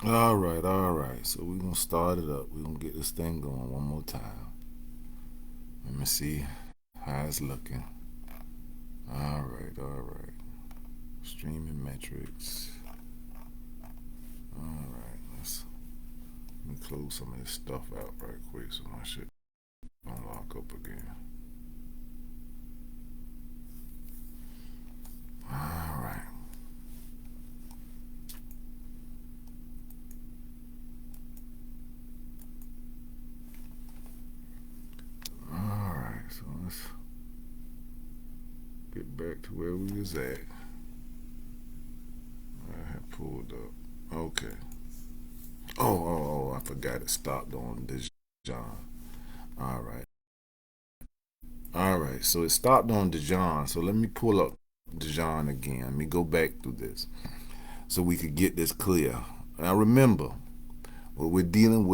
All right, all right. So we're going to start it up. We're going to get this thing going one more time. Let me see how it's looking. All right, all right. Streaming metrics. All right, let me close some of this stuff out right quick so my shit don't lock up again. All right. All right, so let's get back to where we was at. I have pulled up. Okay. Oh, I forgot it stopped on this John. All right. All right. So it stopped on Dijon. So let me pull up Dijon again. Let me go back through this so we could get this clear. Now remember, what we're dealing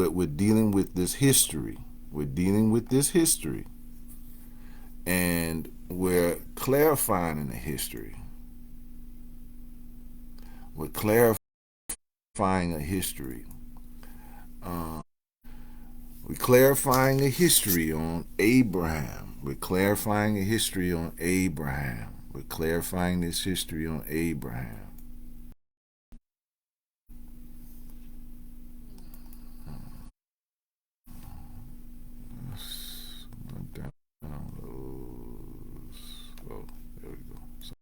with this history. We're dealing with this history. And we're clarifying in the history. We're clarifying a history. Uh, we're clarifying a history on Abraham. We're clarifying a history on Abraham. We're clarifying this history on Abraham. Downloads. Oh, there we go. So,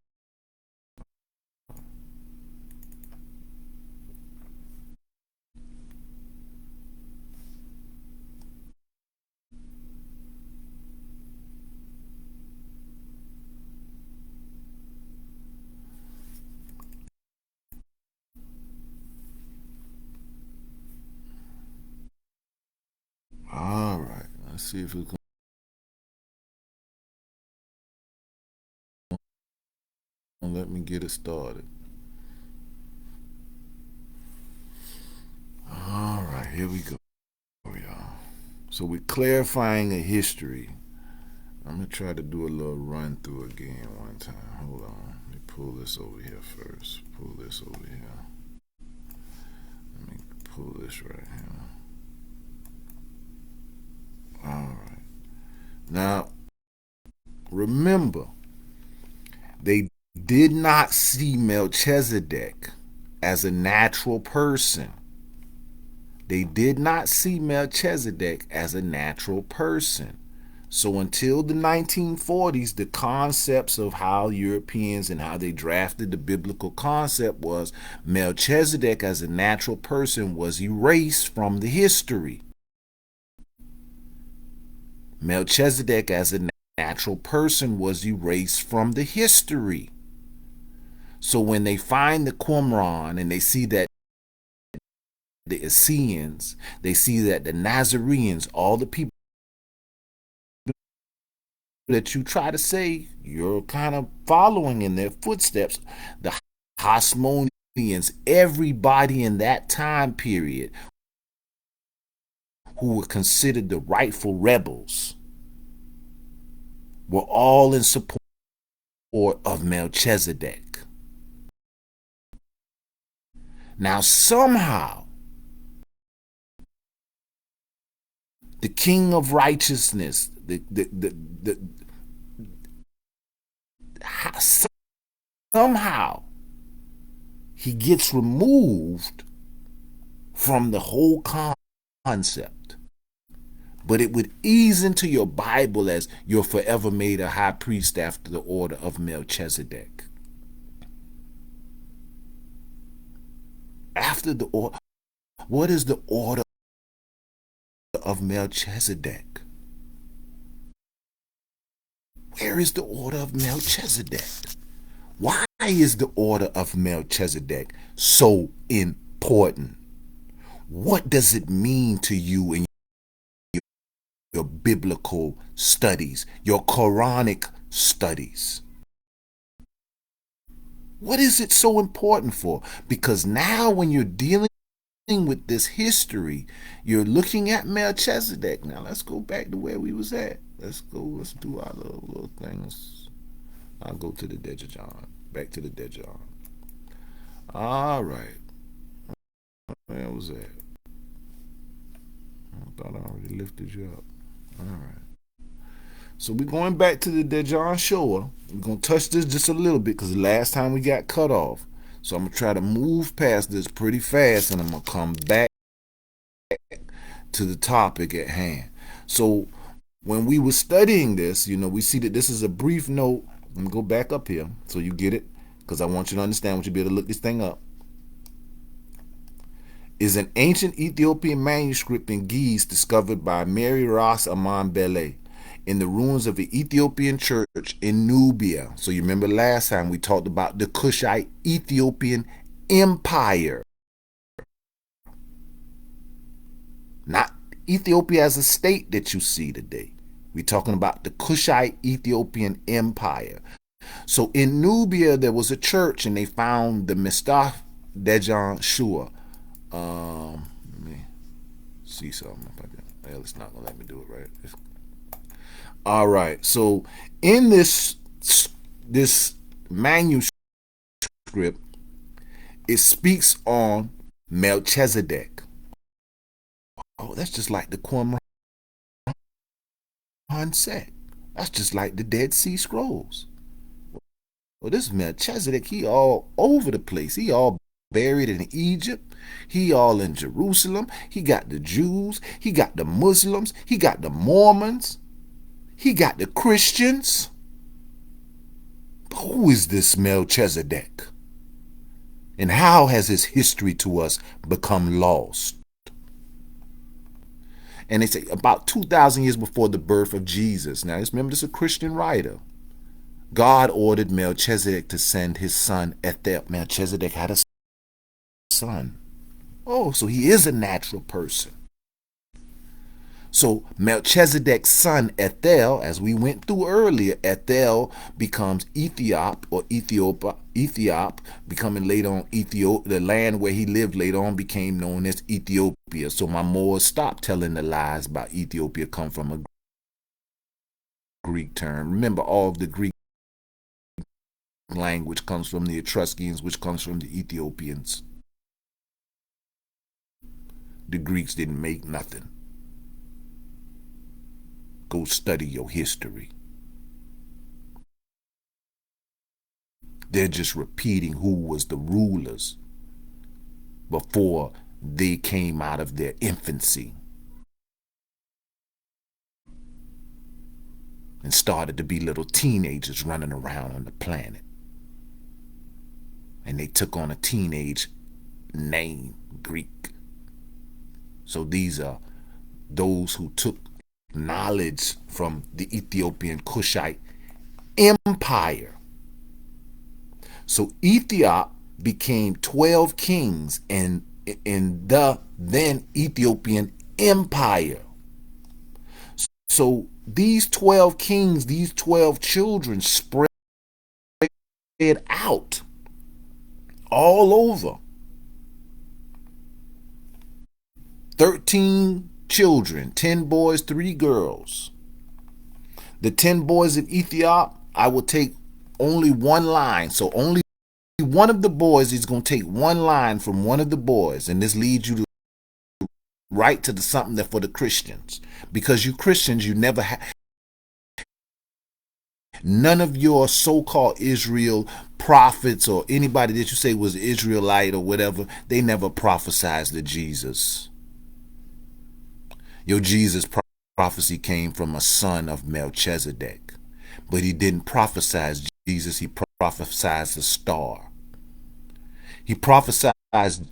all right. Let's see if it's gonna let me get it started. All right, here we go, y'all. So we're clarifying a history. I'm gonna try to do a little run through again one time. Hold on. Let me pull this over here first. Pull this over here. Let me pull this right here. All right. Now, remember, they did not see Melchizedek as a natural person. They did not see Melchizedek as a natural person. So until the 1940s, the concepts of how Europeans and how they drafted the biblical concept was Melchizedek as a natural person was erased from the history. Melchizedek as a natural person was erased from the history. So when they find the Qumran and they see that the Essenes, they see that the Nazarenes, all the people that you try to say you're kind of following in their footsteps, the Hasmoneans, everybody in that time period who were considered the rightful rebels were all in support of Melchizedek. Now, somehow, the King of Righteousness, somehow, he gets removed from the whole concept. But it would ease into your Bible as you're forever made a high priest after the order of Melchizedek. After the order, what is the order of Melchizedek? Where is the order of Melchizedek? Why is the order of Melchizedek so important? What does it mean to you in your biblical studies, your Quranic studies? What is it so important for? Because now when you're dealing with this history, you're looking at Melchizedek. Now let's go back to where we was at. Let's do our little things. I'll go to the Dejajon. Back to the Dejajon. All right. Where was that? I thought I already lifted you up. All right. So we're going back to the Dejan Shoah. We're going to touch this just a little bit because the last time we got cut off. So I'm going to try to move past this pretty fast and I'm going to come back to the topic at hand. So when we were studying this, we see that this is a brief note. Let me go back up here so you get it because I want you to understand, what you be able to look this thing up. Is an ancient Ethiopian manuscript in Ge'ez discovered by Mary Ras Aman Bele in the ruins of the Ethiopian church in Nubia. So you remember last time we talked about the Kushite Ethiopian Empire. Not Ethiopia as a state that you see today. We're talking about the Kushite Ethiopian Empire. So in Nubia, there was a church and they found the Mistah Dejan Shua. Let me see something. Well, it's not going to let me do it right. All right. So in this manuscript, it speaks on Melchizedek. Oh, that's just like the Qumran set. That's just like the Dead Sea Scrolls. Well, this Melchizedek, he all over the place. He all buried in Egypt. He all in Jerusalem. He got the Jews. He got the Muslims. He got the Mormons. He got the Christians. Who is this Melchizedek? And how has his history to us become lost? And they say about 2,000 years before the birth of Jesus. Now, just remember, this is a Christian writer. God ordered Melchizedek to send his son Ethiopia. Melchizedek had a son. Oh, so he is a natural person. So Melchizedek's son Ethel, as we went through earlier, Ethel becomes Ethiop, becoming later on Ethiopia. The land where he lived later on became known as Ethiopia. So my Moors stopped telling the lies about Ethiopia come from a Greek term. Remember, all of the Greek language comes from the Etruscans, which comes from the Ethiopians. The Greeks didn't make nothing. Go study your history. They're just repeating who was the rulers before they came out of their infancy and started to be little teenagers running around on the planet. And they took on a teenage name, Greek. So these are those who took knowledge from the Ethiopian Kushite Empire. So Ethiopia became 12 kings in the then Ethiopian Empire. So these 12 kings, these 12 children spread out all over. 13 children, 10 boys, 3 girls. The 10 boys of Ethiopia, I will take only one line. So only one of the boys is going to take one line from one of the boys. And this leads you to right to something that for the Christians. Because you Christians, you never have... None of your so-called Israel prophets or anybody that you say was Israelite or whatever, they never prophesied to Jesus. Your Jesus prophecy came from a son of Melchizedek. But he didn't prophesize Jesus, he prophesied a star. He prophesied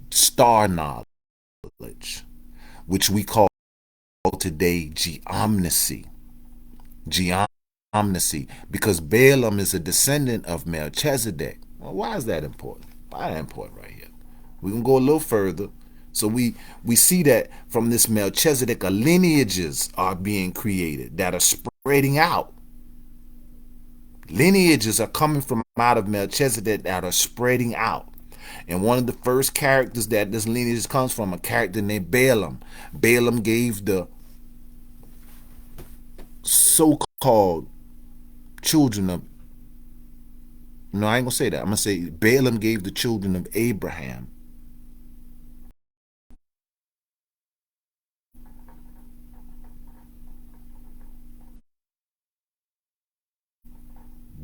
star knowledge, which we call today geomnesy. Geomnesy, because Balaam is a descendant of Melchizedek. Well, why is that important? Why is that important right here? We can go a little further. So we see that from this Melchizedek, lineages are being created that are spreading out. Lineages are coming from out of Melchizedek that are spreading out. And one of the first characters that this lineage comes from, a character named Balaam. Balaam gave the so-called children of... No, I ain't going to say that. I'm going to say Balaam gave the children of Abraham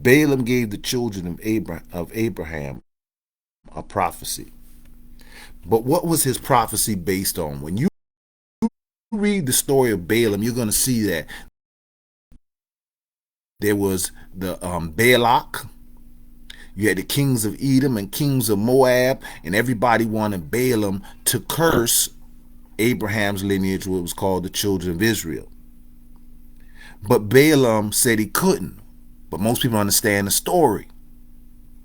Balaam gave the children of Abraham a prophecy. But what was his prophecy based on? When you read the story of Balaam, you're going to see that there was the Balak. You had the kings of Edom and kings of Moab, and everybody wanted Balaam to curse Abraham's lineage, what was called the children of Israel. But Balaam said he couldn't. But most people understand the story.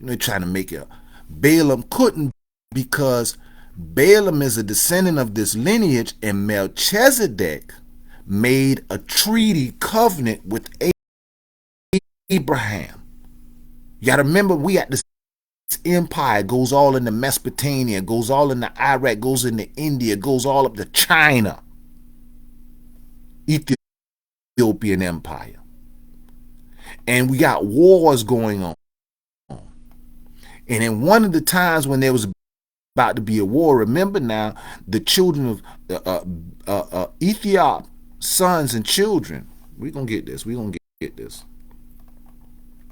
They're trying to make it. Balaam couldn't because Balaam is a descendant of this lineage, and Melchizedek made a treaty covenant with Abraham. You got to remember, we got this empire, goes all into Mesopotamia, goes all into Iraq, goes into India, goes all up to China. Ethiopian Empire. And we got wars going on. And in one of the times when there was about to be a war, remember now, the children of Ethiopia, sons and children, we're going to get this. We're going to get this.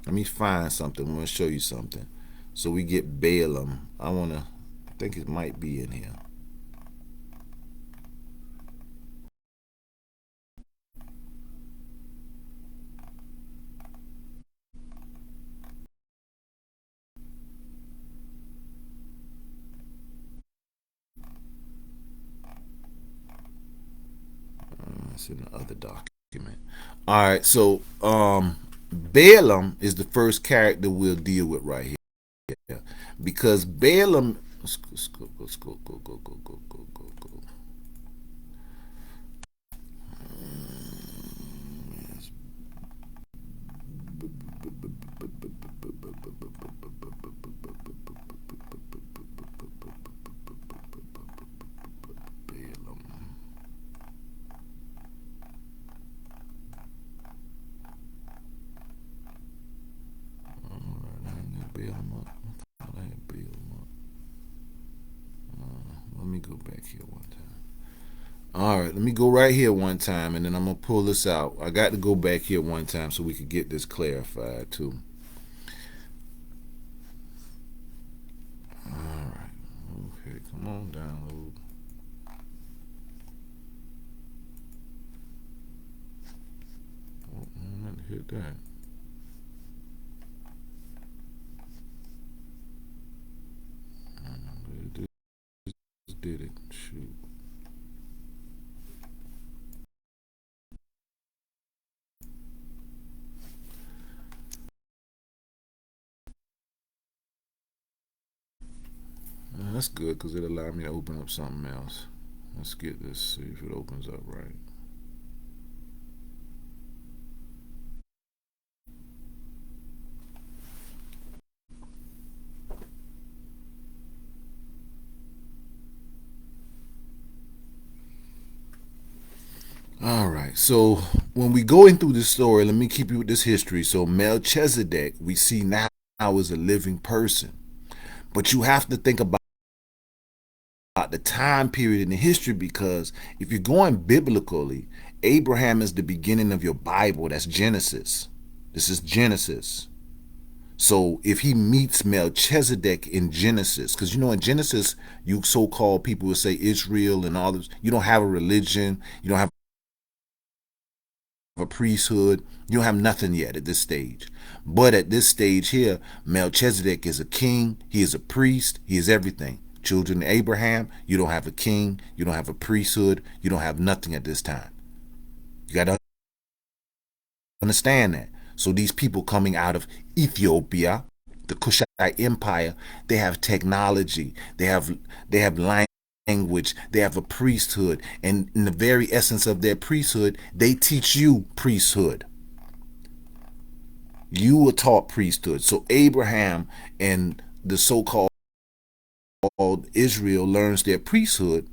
Let me find something. I'm going to show you something. So we get Balaam. I think it might be in here. It's in the other document. All right, so Balaam is the first character we'll deal with right here, because Balaam. Let's go. Let me go back here one time. All right, let me go right here one time, and then I'm going to pull this out. I got to go back here one time so we could get this clarified, too. All right. Okay, come on, download. Oh, I meant to hit that. Did it? Shoot. That's good because it allowed me to open up something else. Let's get this, see if it opens up right. All right, so when we go in through this story, let me keep you with this history. So Melchizedek, we see now is a living person. But you have to think about the time period in the history, because if you're going biblically, Abraham is the beginning of your Bible. That's Genesis. This is Genesis. So if he meets Melchizedek in Genesis, because in Genesis, you so-called people would say Israel and all this, you don't have a religion, you don't have a priesthood, you don't have nothing yet at this stage. But at this stage here, Melchizedek is a king, he is a priest, he is everything. Children of Abraham, you don't have a king, you don't have a priesthood, you don't have nothing at this time. You got to understand that. So these people coming out of Ethiopia, the Kushite Empire, they have technology, they have language, they have a priesthood, and in the very essence of their priesthood, they teach you priesthood. You were taught priesthood. So Abraham and the so-called Israel learns their priesthood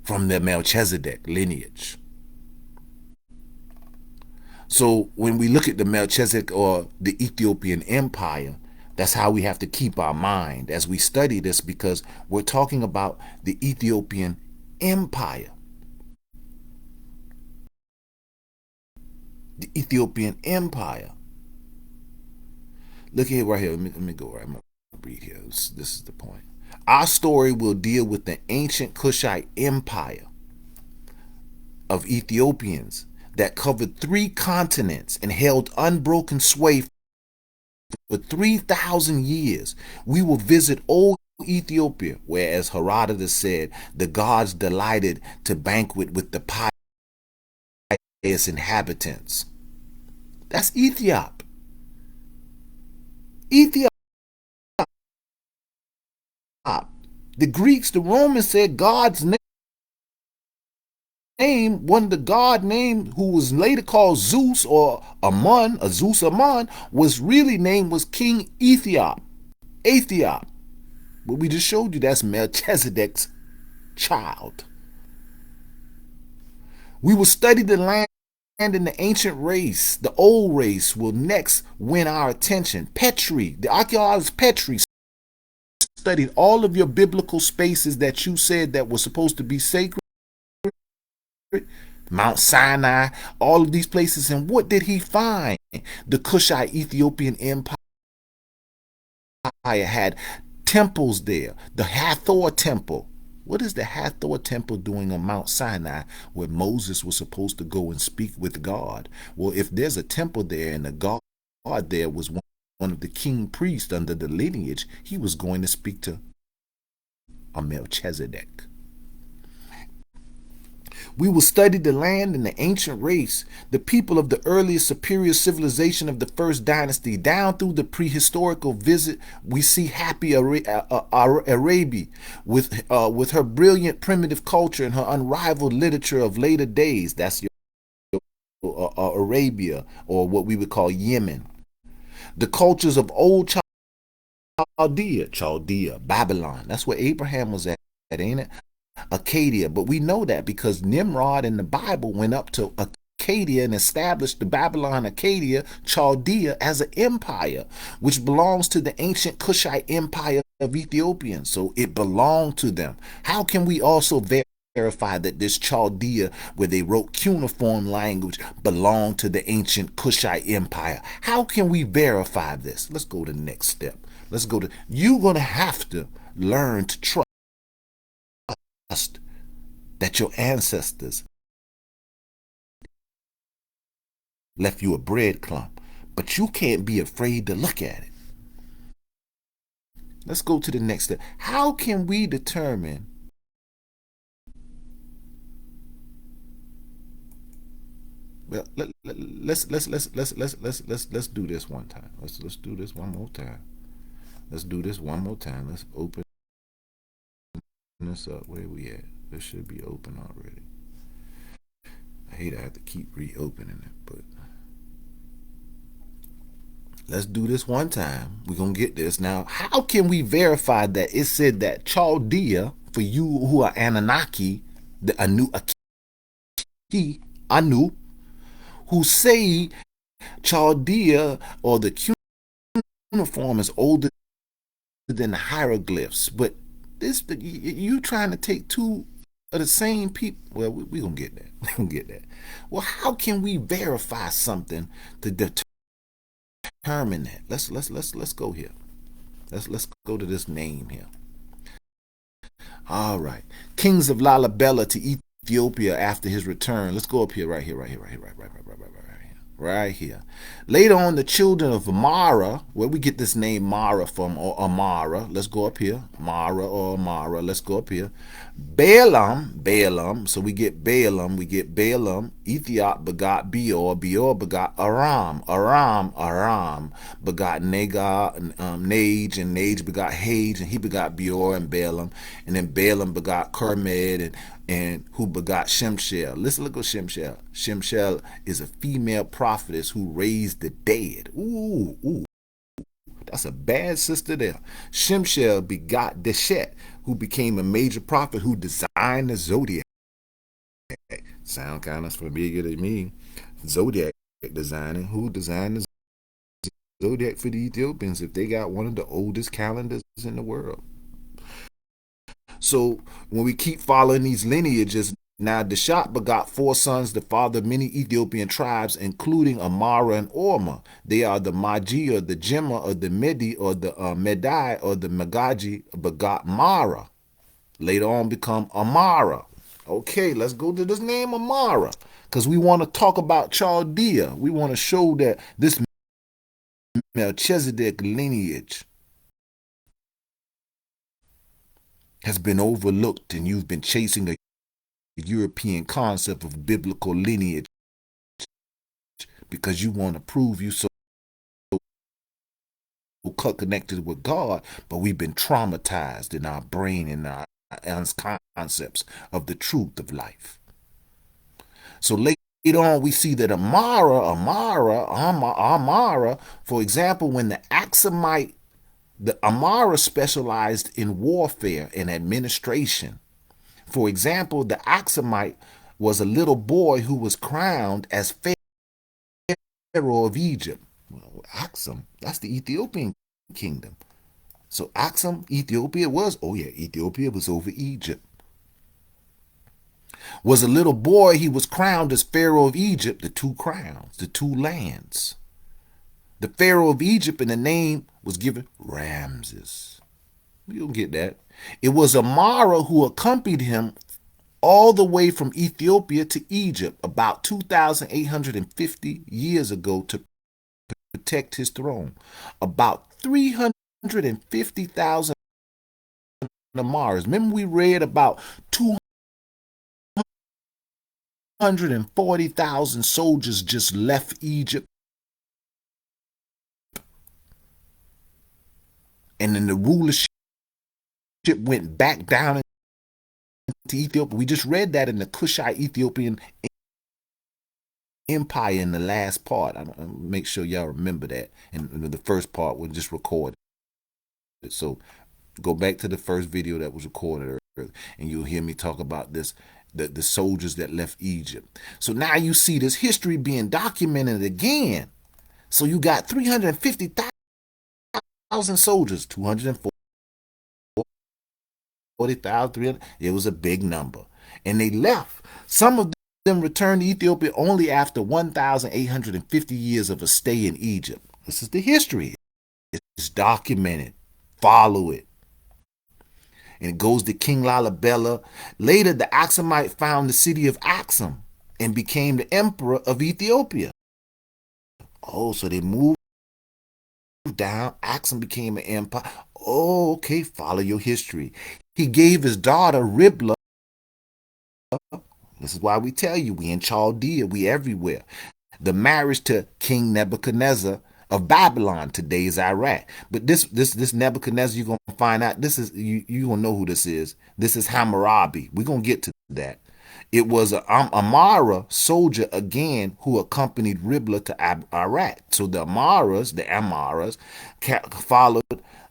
from the Melchizedek lineage. So when we look at the Melchizedek or the Ethiopian Empire, that's how we have to keep our mind as we study this, because we're talking about the Ethiopian Empire. The Ethiopian Empire. Look here, right here. Let me go right. I'm gonna read here. This is the point. Our story will deal with the ancient Kushite Empire of Ethiopians that covered 3 continents and held unbroken sway for 3,000 years. We will visit old Ethiopia, where, as Herodotus said, the gods delighted to banquet with the pious inhabitants. That's Ethiopia. Ethiopia. The Greeks, the Romans said God's name, one of the god name who was later called Zeus or Amun, a Zeus Amun, was really named was King Ethiop. Ethiop. But we just showed you that's Melchizedek's child. We will study the land in the ancient race. The old race will next win our attention. Petrie, the archaeologist Petrie, studied all of your biblical spaces that you said that were supposed to be sacred. Mount Sinai, all of these places. And what did he find? The Kushite Ethiopian Empire had temples there. The Hathor Temple. What is the Hathor Temple doing on Mount Sinai where Moses was supposed to go and speak with God? Well, if there's a temple there and the God there was one of the king priests under the lineage, he was going to speak to a Melchizedek. We will study the land and the ancient race, the people of the earliest superior civilization of the first dynasty, down through the prehistorical visit. We see happy Arabia with her brilliant primitive culture and her unrivaled literature of later days. That's your Arabia, or what we would call Yemen. The cultures of old Chaldea, Babylon. That's where Abraham was at, ain't it? Acadia, but we know that because Nimrod in the Bible went up to Acadia and established the Babylon, Acadia, Chaldea as an empire, which belongs to the ancient Kushite Empire of Ethiopians. So it belonged to them. How can we also verify that this Chaldea, where they wrote cuneiform language, belonged to the ancient Kushite Empire? How can we verify this? Let's go to the next step. You're going to have to learn to trust that your ancestors left you a breadcrumb, but you can't be afraid to look at it. Let's go to the next step. How can we determine well, let's do this one time. Let's do this one more time. Let's open this up. Where we at? This should be open already. I hate I have to keep reopening it, but let's do this one time. We're gonna get this. Now, how can we verify that it said that Chaldea, for you who are Anunnaki, the Anu, who say Chaldea or the cuneiform is older than the hieroglyphs, but you trying to take two of the same people. Well, we gonna get that. Well, how can we verify something to determine that? Let's go here. Let's go to this name here. All right, kings of Lalibela to Ethiopia after his return. Let's go up here, right here. Right here. Later on, the children of Mara, where we get this name Mara from, or Amara. Let's go up here. Mara or Amara. Let's go up here. Baalam. So we get Balaam. Ethiop begot Beor. Beor begot Aram. Aram begot Nage, and Nage begot Hage, and he begot Beor and Balaam. And then Balaam begot Khemet, and who begot Shemshel. Let's look at Shemshel. Shemshel is a female prophetess who raised the dead. Ooh. That's a bad sister there. Shemshel begot Deshet, who became a major prophet who designed the zodiac. Sound kind of familiar to me. Zodiac designing. Who designed the zodiac for the Ethiopians if they got one of the oldest calendars in the world? So when we keep following these lineages, Now Dishak begot 4 sons, the father of many Ethiopian tribes, including Amara and Orma. They are the Magi or the Gemma or the Medi or the Medai or the Magaji begot Mara. Later on become Amara. Okay, let's go to this name Amara. Because we want to talk about Chaldea. We want to show that this Melchizedek lineage has been overlooked and you've been chasing a European concept of biblical lineage because you want to prove you so connected with God, but we've been traumatized in our brain and our concepts of the truth of life. So later on, we see that Amara, for example, when the Amara specialized in warfare and administration. For example, the Aksumite was a little boy who was crowned as Pharaoh of Egypt. Well, Aksum, that's the Ethiopian kingdom. So Aksum, Ethiopia was, Ethiopia was over Egypt. Was a little boy, he was crowned as Pharaoh of Egypt, the 2 crowns, the 2 lands. The Pharaoh of Egypt, and the name was given Ramses. You don't get that. It was Amara who accompanied him all the way from Ethiopia to Egypt about 2,850 years ago to protect his throne. About 350,000 Amaras. Remember we read about 240,000 soldiers just left Egypt? And then the rulership went back down to Ethiopia. We just read that in the Kushite Ethiopian Empire in the last part. I'll make sure y'all remember that. And the first part was just recorded. So go back to the first video that was recorded earlier, and you'll hear me talk about this, the soldiers that left Egypt. So now you see this history being documented again. So you got 350,000 soldiers, 240,000, it was a big number. And they left. Some of them returned to Ethiopia only after 1,850 years of a stay in Egypt. This is the history. It's documented. Follow it. And it goes to King Lalibela. Later, the Aksumite found the city of Aksum and became the emperor of Ethiopia. Oh, so they moved down. Aksum became an empire. Oh, okay, follow your history. He gave his daughter Ribla. This is why we tell you we in Chaldea, we everywhere. The marriage to King Nebuchadnezzar of Babylon, today's Iraq. But this Nebuchadnezzar, you're gonna find out. This is you gonna know who this is. This is Hammurabi. We're gonna get to that. It was a Amara soldier again who accompanied Ribla to Iraq. So the Amaras followed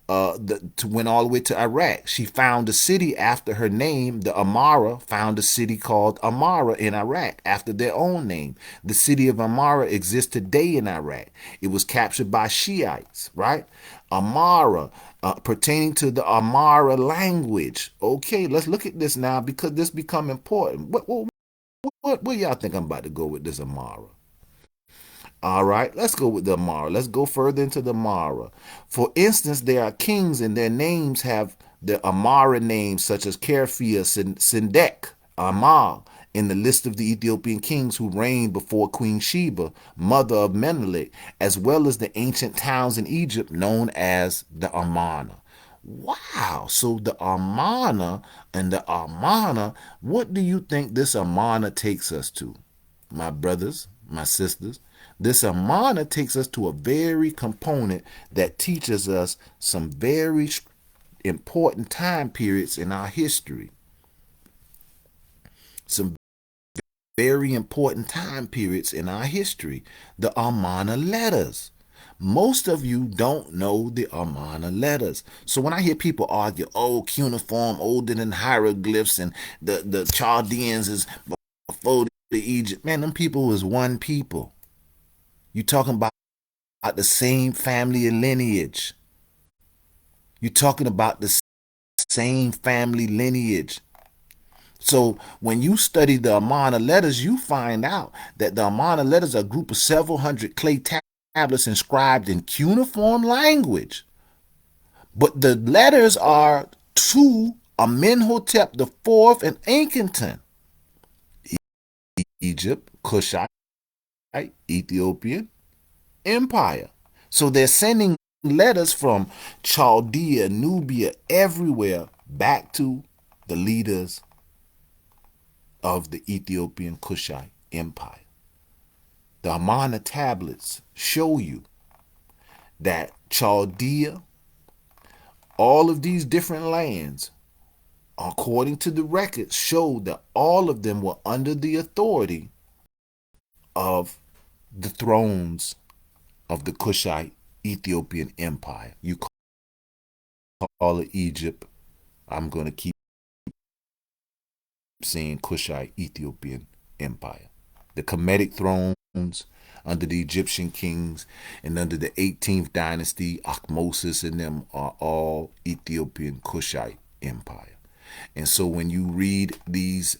went all the way to Iraq. She found a city after her name. The Amara found a city called Amara in Iraq after their own name. The city of Amara exists today in Iraq. It was captured by Shiites, right? Amara, pertaining to the Amara language. Okay, let's look at this now because this become important. What y'all think I'm about to go with this Amara? All right, let's go with the Amara. Let's go further into the Amara. For instance, there are kings and their names have the Amara names such as Kerfia, Sindek, Amal, in the list of the Ethiopian kings who reigned before Queen Sheba, mother of Menelik, as well as the ancient towns in Egypt known as the Amana. Wow, so the Amana and the Amana, what do you think this Amana takes us to? My brothers, my sisters, this Amana takes us to a very component that teaches us some very important time periods in our history. Some very important time periods in our history. The Amana Letters. Most of you don't know the Amana Letters. So when I hear people argue, cuneiform older than hieroglyphs and the Chaldeans is before the Egypt, man, them people was one people. You talking about the same family and lineage. You're talking about the same family lineage. So when you study the Amana Letters, you find out that the Amana Letters are a group of several hundred clay tablets inscribed in cuneiform language. But the letters are to Amenhotep the Fourth and Akhenaten, Egypt, Kushite, Ethiopian Empire. So they're sending letters from Chaldea, Nubia, everywhere back to the leaders of the Ethiopian Kushite Empire. The Amana tablets show you that Chaldea, all of these different lands, according to the records, show that all of them were under the authority of the thrones of the Kushite Ethiopian Empire. You call it Egypt. I'm going to keep saying Kushite Ethiopian Empire. The Kemetic thrones under the Egyptian kings and under the 18th dynasty, Ahmosis and them are all Ethiopian Kushite Empire. And so when you read these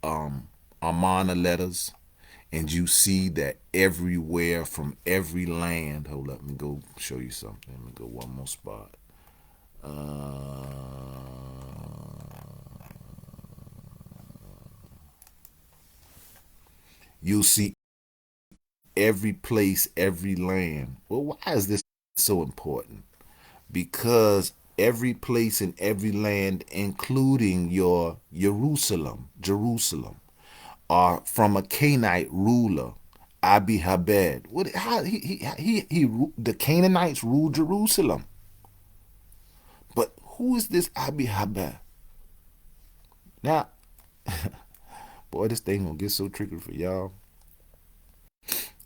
Amana letters and you see that everywhere from every land, hold up, let me go show you something. Let me go one more spot. You'll see every place, every land. Well, why is this so important? Because every place and every land, including your Jerusalem, are from a Canaanite ruler, Abihabed. What? How the Canaanites ruled Jerusalem. But who is this Abihabed? Now, boy, this thing gonna get so tricky for y'all.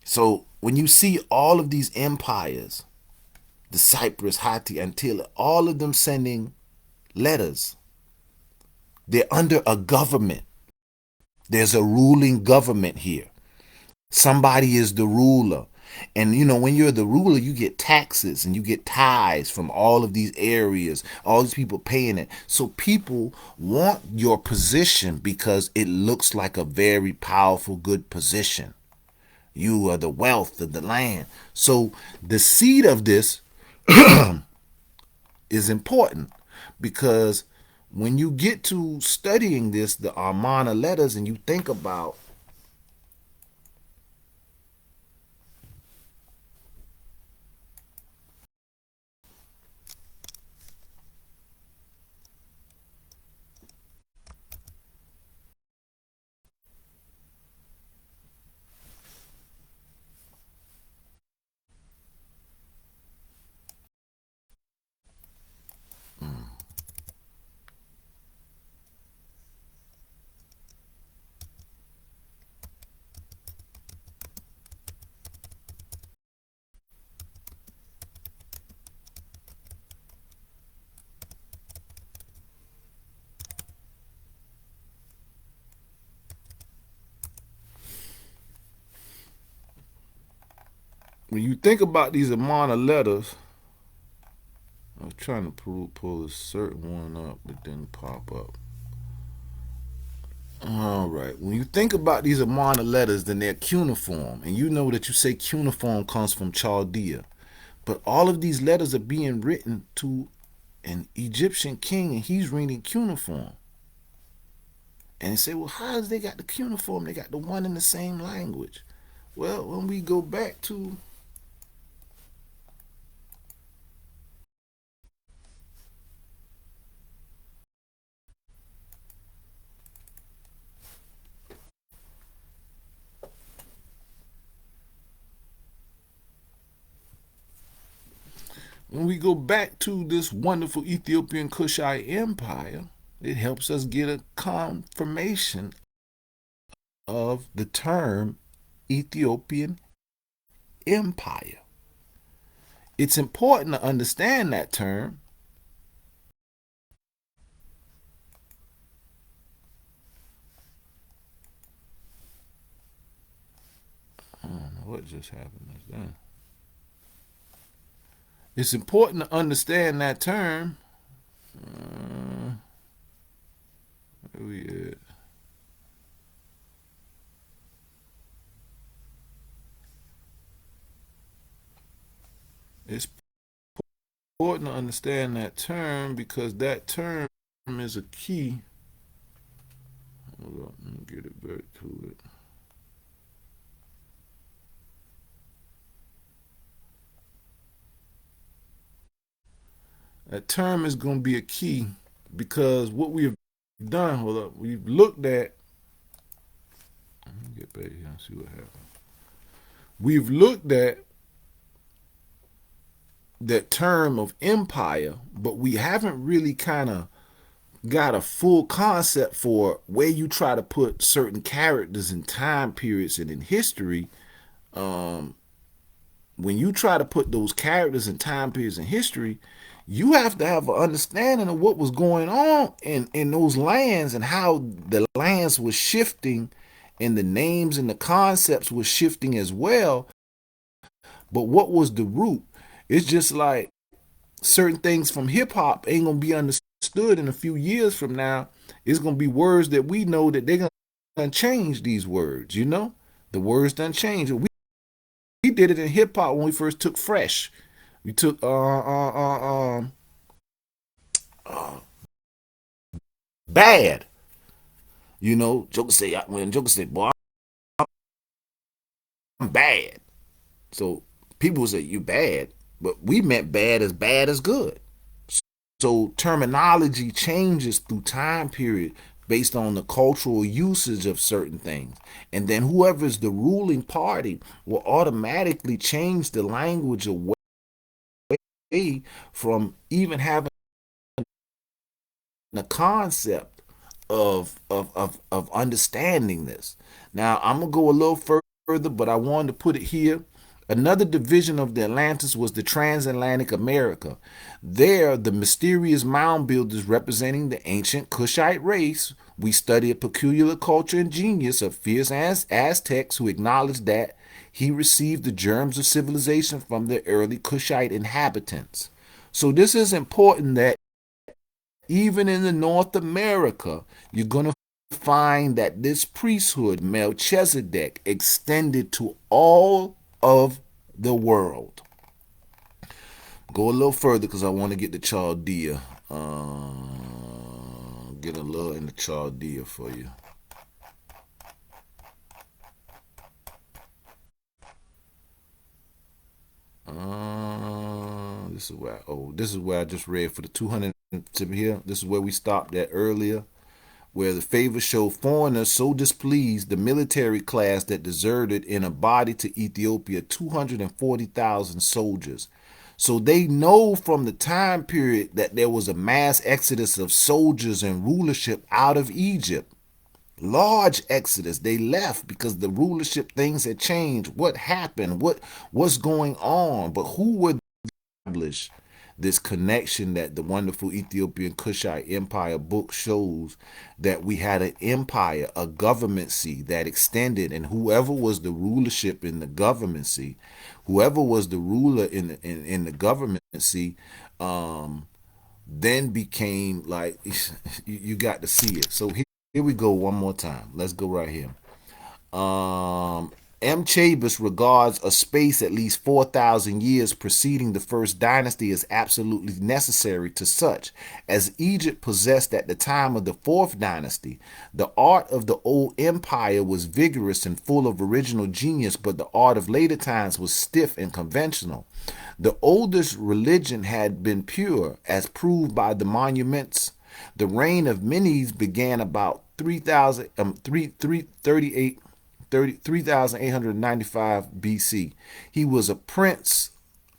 So when you see all of these empires, the Cyprus, Hatti, Antilla, all of them sending letters, they're under a government. There's a ruling government here. Somebody is the ruler. And you know, when you're the ruler, you get taxes and you get tithes from all of these areas, all these people paying it. So people want your position because it looks like a very powerful, good position. You are the wealth of the land. So the seed of this is important because when you get to studying this, the Amana letters, and you think about when you think about these Amana letters, I was trying to pull a certain one up, but didn't pop up. All right. When you think about these Amana letters, then they're cuneiform, and you know that you say cuneiform comes from Chaldea, but all of these letters are being written to an Egyptian king, and he's reading cuneiform. And they say, well, how does they got the cuneiform? They got the one in the same language. Well, when we go back to this wonderful Ethiopian Kushite Empire, it helps us get a confirmation of the term Ethiopian Empire. It's important to understand that term. I don't know what just happened just then. It's important to understand that term. Where we at? important to understand that term because that term is a key. Hold on, let me get it back to it. That term is going to be a key because what we've done, hold up, we've looked at. Let me get back here and see what happened. We've looked at that term of empire, but we haven't really kind of got a full concept for where you try to put certain characters in time periods and in history. Um, when you try to put those characters in time periods in history, you have to have an understanding of what was going on in those lands and how the lands were shifting and the names and the concepts were shifting as well. But what was the root? It's just like certain things from hip hop ain't gonna be understood in a few years from now. It's gonna be words that we know that they're gonna change these words, you know? The words done change. We did it in hip hop when we first took fresh. We took bad. You know, Joker say when Joker said, boy, I'm bad. So people say you bad, but we meant bad as good. So terminology changes through time period based on the cultural usage of certain things. And then whoever's the ruling party will automatically change the language away from even having the concept of understanding this. Now I'm gonna go a little further, but I wanted to put it here. Another division of the Atlantis was the transatlantic America. There, the mysterious mound builders representing the ancient Kushite race, we study a peculiar culture and genius of fierce Aztecs who acknowledged that he received the germs of civilization from the early Kushite inhabitants. So this is important that even in the North America, you're going to find that this priesthood, Melchizedek, extended to all of the world. Go a little further because I want to get to Chaldea. Get a little into Chaldea for you. This is where I just read for the 200 tip here. This is where we stopped at earlier, where the favor showed foreigners so displeased the military class that deserted in a body to Ethiopia 240,000 soldiers. So they know from the time period that there was a mass exodus of soldiers and rulership out of Egypt. Large exodus. They left because the rulership things had changed. What happened? What's going on? But who were establish this connection that the wonderful Ethiopian Kushite Empire book shows that we had an empire, a governmency that extended, and whoever was the rulership in the governmency, whoever was the ruler in the governmency, then became like you got to see it. So here we go one more time. Let's go right here. M. Chabas regards a space at least 4,000 years preceding the first dynasty as absolutely necessary to such as Egypt possessed at the time of the fourth dynasty. The art of the old empire was vigorous and full of original genius, but the art of later times was stiff and conventional. The oldest religion had been pure, as proved by the monuments. The reign of Menes began about 3895 BC. He was a prince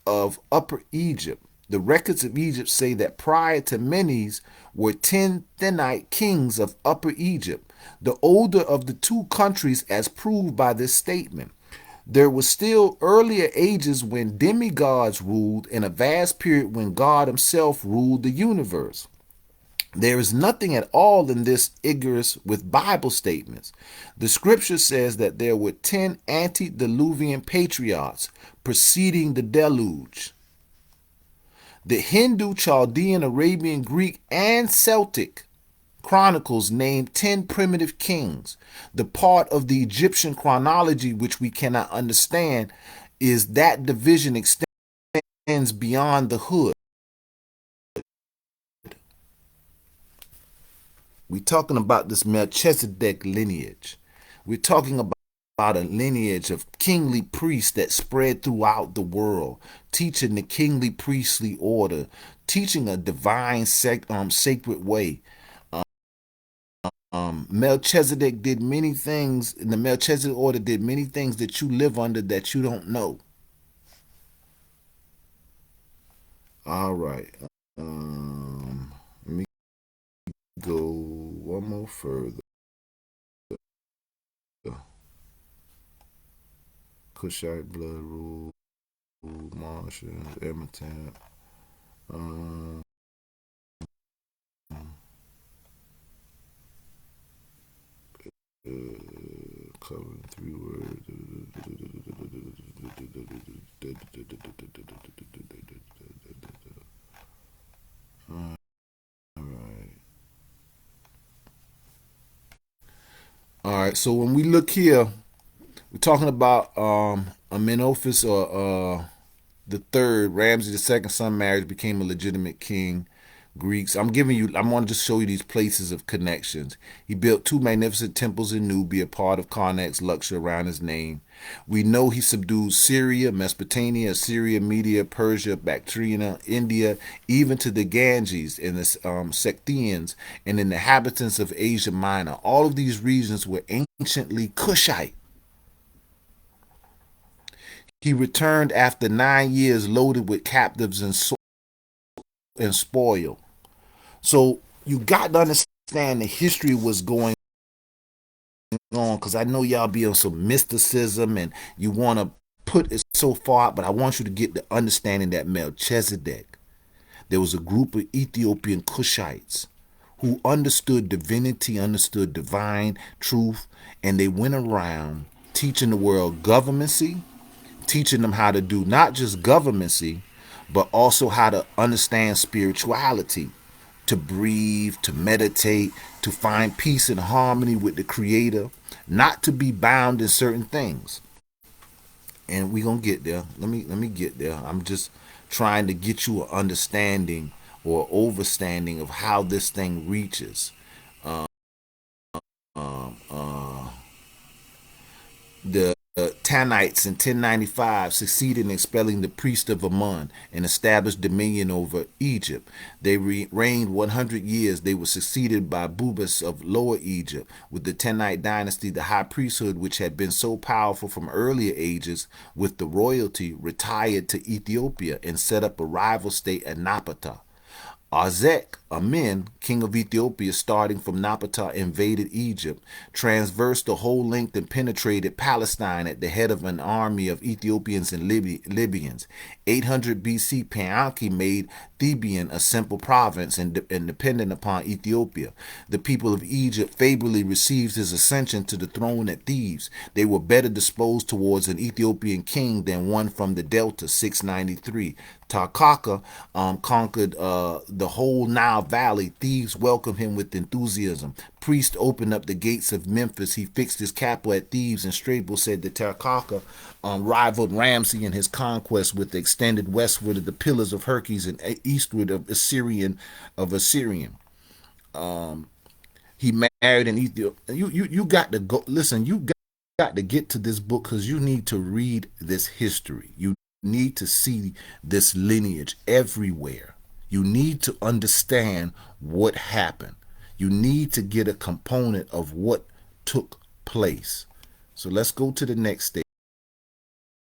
of Upper Egypt. The records of Egypt say that prior to Menes were 10 Thinite kings of Upper Egypt, the older of the two countries as proved by this statement. There were still earlier ages when demigods ruled and a vast period when God himself ruled the universe. There is nothing at all in this ignorance with Bible statements. The scripture says that there were 10 antediluvian patriarchs preceding the deluge. The Hindu, Chaldean, Arabian, Greek, and Celtic chronicles name 10 primitive kings. The part of the Egyptian chronology which we cannot understand is that division extends beyond the hood. We're talking about this Melchizedek lineage. We're talking about a lineage of kingly priests that spread throughout the world, teaching the kingly priestly order, teaching a divine sacred way. Melchizedek did many things, and the Melchizedek order did many things that you live under that you don't know. All right. Let me go one more further. Kushite blood rule, Martians, Edmonton. Um, Covering three words. All right. All right. So when we look here, we're talking about Amenophis or the third, Ramses the second son marriage, became a legitimate king. Greeks. I want to just show you these places of connections. He built two magnificent temples in Nubia, part of Karnak's luxury around his name. We know he subdued Syria, Mesopotamia, Assyria, Media, Persia, Bactria, India, even to the Ganges and the Sectians and the inhabitants of Asia Minor. All of these regions were anciently Kushite. He returned after 9 years loaded with captives and spoil. So you got to understand the history was going on, because I know y'all be on some mysticism and you want to put it so far, but I want you to get the understanding that Melchizedek, there was a group of Ethiopian Cushites who understood divinity, understood divine truth, and they went around teaching the world governmency, teaching them how to do not just governmency, but also how to understand spirituality, to breathe, to meditate, to find peace and harmony with the Creator, not to be bound in certain things. And we gonna get there. Let me get there. I'm just trying to get you an understanding or overstanding of how this thing reaches. Um, uh, the Canaanites in 1095 succeeded in expelling the priest of Amon and established dominion over Egypt. They reigned 100 years. They were succeeded by Bubas of Lower Egypt. With the Tenite dynasty, the high priesthood, which had been so powerful from earlier ages with the royalty, retired to Ethiopia and set up a rival state at Napata. Arzek, Amen, king of Ethiopia, starting from Napata, invaded Egypt, traversed the whole length and penetrated Palestine at the head of an army of Ethiopians and Libyans. 800 BC, Paanchi made Theban a simple province and dependent upon Ethiopia. The people of Egypt favorably received his ascension to the throne at Thebes. They were better disposed towards an Ethiopian king than one from the Delta, 693. Tarkaka conquered the whole Nile Valley. Thieves welcomed him with enthusiasm. Priests opened up the gates of Memphis. He fixed his capital at Thebes, and Strabo said that Tarkaka rivaled Ramsey in his conquest with the extended westward of the Pillars of Hercules and eastward of Assyrian. He married an Ethiopian. You got to go. Listen, you got to get to this book because you need to read this history. You need to see this lineage everywhere. You need to understand what happened. You need to get a component of what took place. So let's go to the next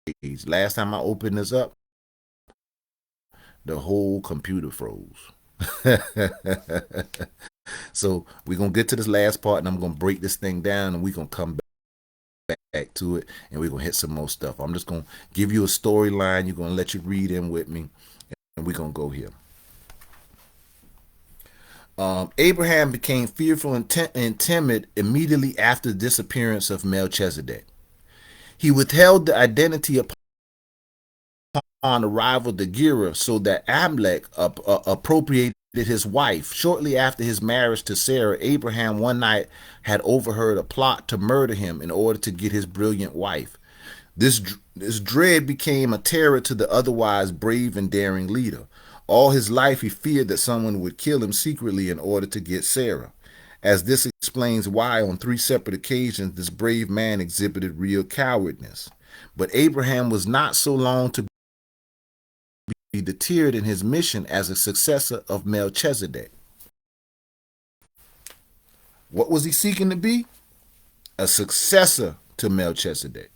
stage. Last time I opened this up, the whole computer froze. So we're going to get to this last part, and I'm going to break this thing down, and we're going to come back to it, and we're going to hit some more stuff. I'm just going to give you a storyline. You're going to let you read in with me, and we're going to go here. Abraham became fearful and timid immediately after the disappearance of Melchizedek. He withheld the identity upon arrival to Gerar so that Amalek appropriated his wife. Shortly after his marriage to Sarah, Abraham one night had overheard a plot to murder him in order to get his brilliant wife. This dread became a terror to the otherwise brave and daring leader. All his life he feared that someone would kill him secretly in order to get Sarah. as this explains why on 3 separate occasions this brave man exhibited real cowardness. But Abraham was not so long to be deterred in his mission as a successor of Melchizedek. What was he seeking to be? A successor to Melchizedek,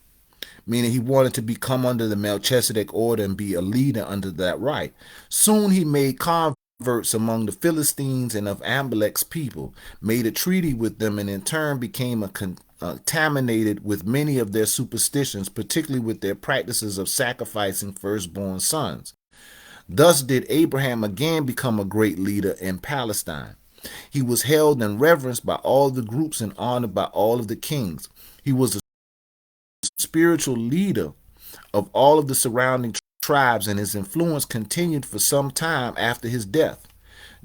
meaning he wanted to become under the Melchizedek order and be a leader under that right. Soon he made converts among the Philistines and of Amalek's people, made a treaty with them, and in turn became contaminated with many of their superstitions, particularly with their practices of sacrificing firstborn sons. Thus did Abraham again become a great leader in Palestine. He was held in reverence by all the groups and honored by all of the kings. He was a spiritual leader of all of the surrounding tribes, and his influence continued for some time after his death.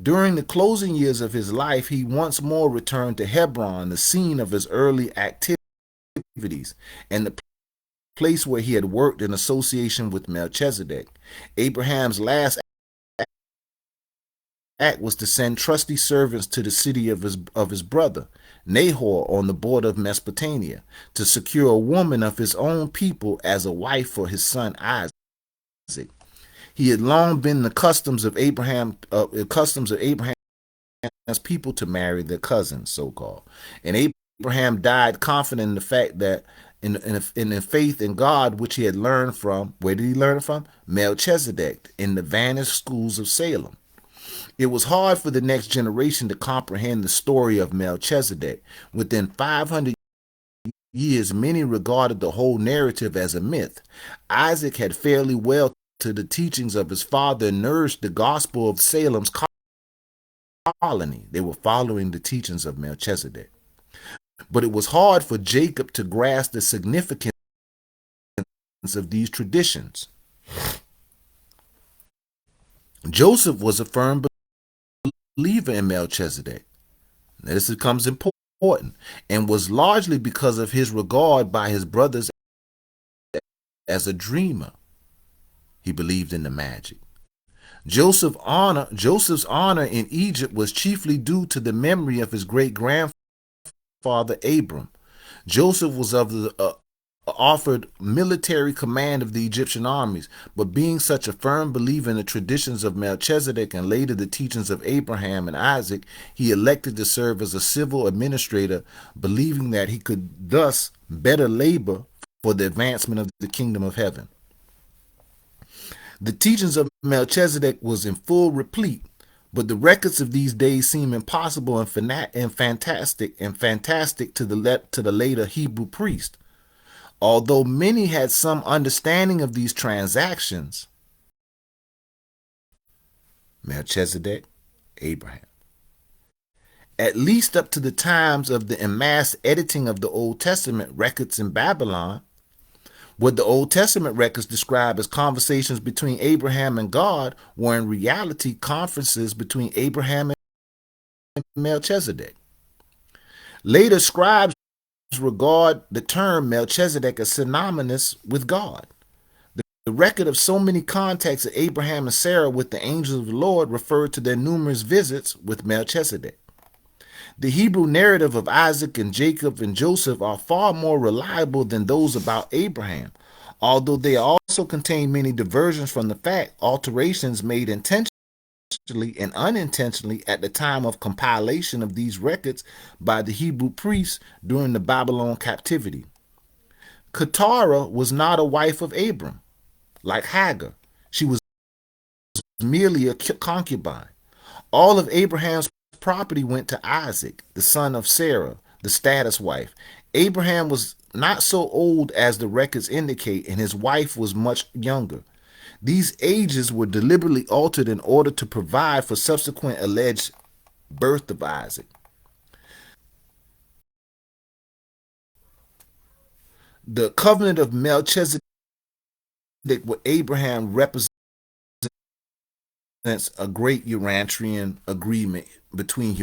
During the closing years of his life, he once more returned to Hebron, the scene of his early activities, and the place where he had worked in association with Melchizedek. Abraham's last act was to send trusty servants to the city of his brother, Nahor, on the border of Mesopotamia, to secure a woman of his own people as a wife for his son Isaac. He had long been the customs of Abraham's people to marry their cousins, so called. And Abraham died confident in the fact that in the faith in God, which he had learned from, where did he learn it from? Melchizedek, in the vanished schools of Salem. It was hard for the next generation to comprehend the story of Melchizedek. Within 500 years, many regarded the whole narrative as a myth. Isaac had fairly well to the teachings of his father and nourished the gospel of Salem's colony. They were following the teachings of Melchizedek. But it was hard for Jacob to grasp the significance of these traditions. Joseph was a firm believer in Melchizedek. Now, this becomes important, and was largely because of his regard by his brothers as a dreamer. He believed in the magic. Joseph's honor in Egypt was chiefly due to the memory of his great-grandfather Abram. Joseph was offered military command of the Egyptian armies, but being such a firm believer in the traditions of Melchizedek and later the teachings of Abraham and Isaac, he elected to serve as a civil administrator, believing that he could thus better labor for the advancement of the kingdom of heaven. The teachings of Melchizedek was in full replete, but the records of these days seem impossible and fantastic to the later Hebrew priest. Although many had some understanding of these transactions, Melchizedek, Abraham, at least up to the times of the en masse editing of the Old Testament records in Babylon, what the Old Testament records describe as conversations between Abraham and God were in reality conferences between Abraham and Melchizedek. Later scribes regard the term Melchizedek as synonymous with God. The record of so many contacts of Abraham and Sarah with the angels of the Lord referred to their numerous visits with Melchizedek. The Hebrew narrative of Isaac and Jacob and Joseph are far more reliable than those about Abraham, although they also contain many diversions from the fact, alterations made intentionally and unintentionally at the time of compilation of these records by the Hebrew priests during the Babylon captivity. Keturah was not a wife of Abram, like Hagar. She was merely a concubine. All of Abraham's property went to Isaac, the son of Sarah, the status wife. Abraham was not so old as the records indicate, and his wife was much younger. These ages were deliberately altered in order to provide for subsequent alleged birth of Isaac. The Covenant of Melchizedek with Abraham represents a great Urantian agreement between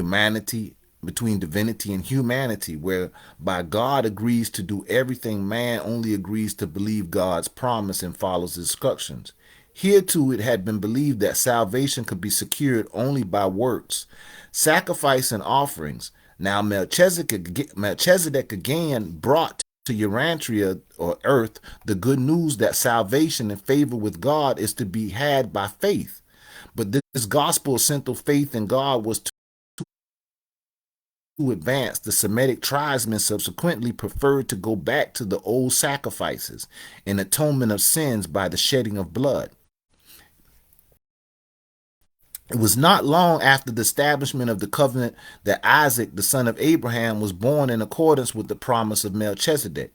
divinity and humanity, whereby God agrees to do everything man only agrees to believe God's promise and follows his instructions. Hereto it had been believed that salvation could be secured only by works, sacrifice, and offerings. Now Melchizedek again brought to Urantria or earth the good news that salvation and favor with God is to be had by faith. But this gospel of simple faith in God was too advanced. The Semitic tribesmen subsequently preferred to go back to the old sacrifices and atonement of sins by the shedding of blood. It was not long after the establishment of the covenant that Isaac, the son of Abraham, was born in accordance with the promise of Melchizedek.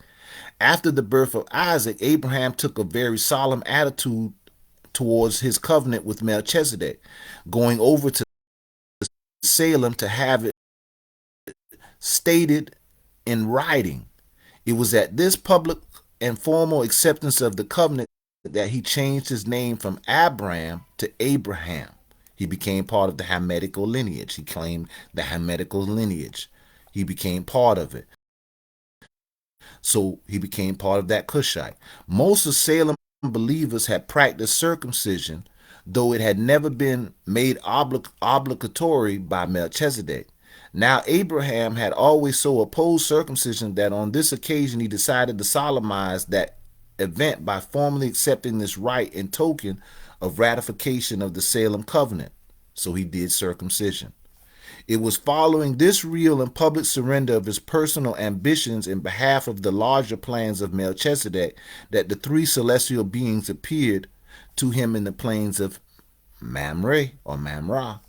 After the birth of Isaac, Abraham took a very solemn attitude towards his covenant with Melchizedek, going over to Salem to have it stated in writing. It was at this public and formal acceptance of the covenant that he changed his name from Abram to Abraham. He became part of the Hamitical lineage. He claimed the Hamitical lineage. He became part of it. So he became part of that Kushite. Most of Salem believers had practiced circumcision, though it had never been made obligatory by Melchizedek. Now Abraham had always so opposed circumcision that on this occasion he decided to solemnize that event by formally accepting this rite in token of ratification of the Salem covenant. So he did circumcision. It was following this real and public surrender of his personal ambitions in behalf of the larger plans of Melchizedek that the three celestial beings appeared to him in the plains of Mamre or Mamre.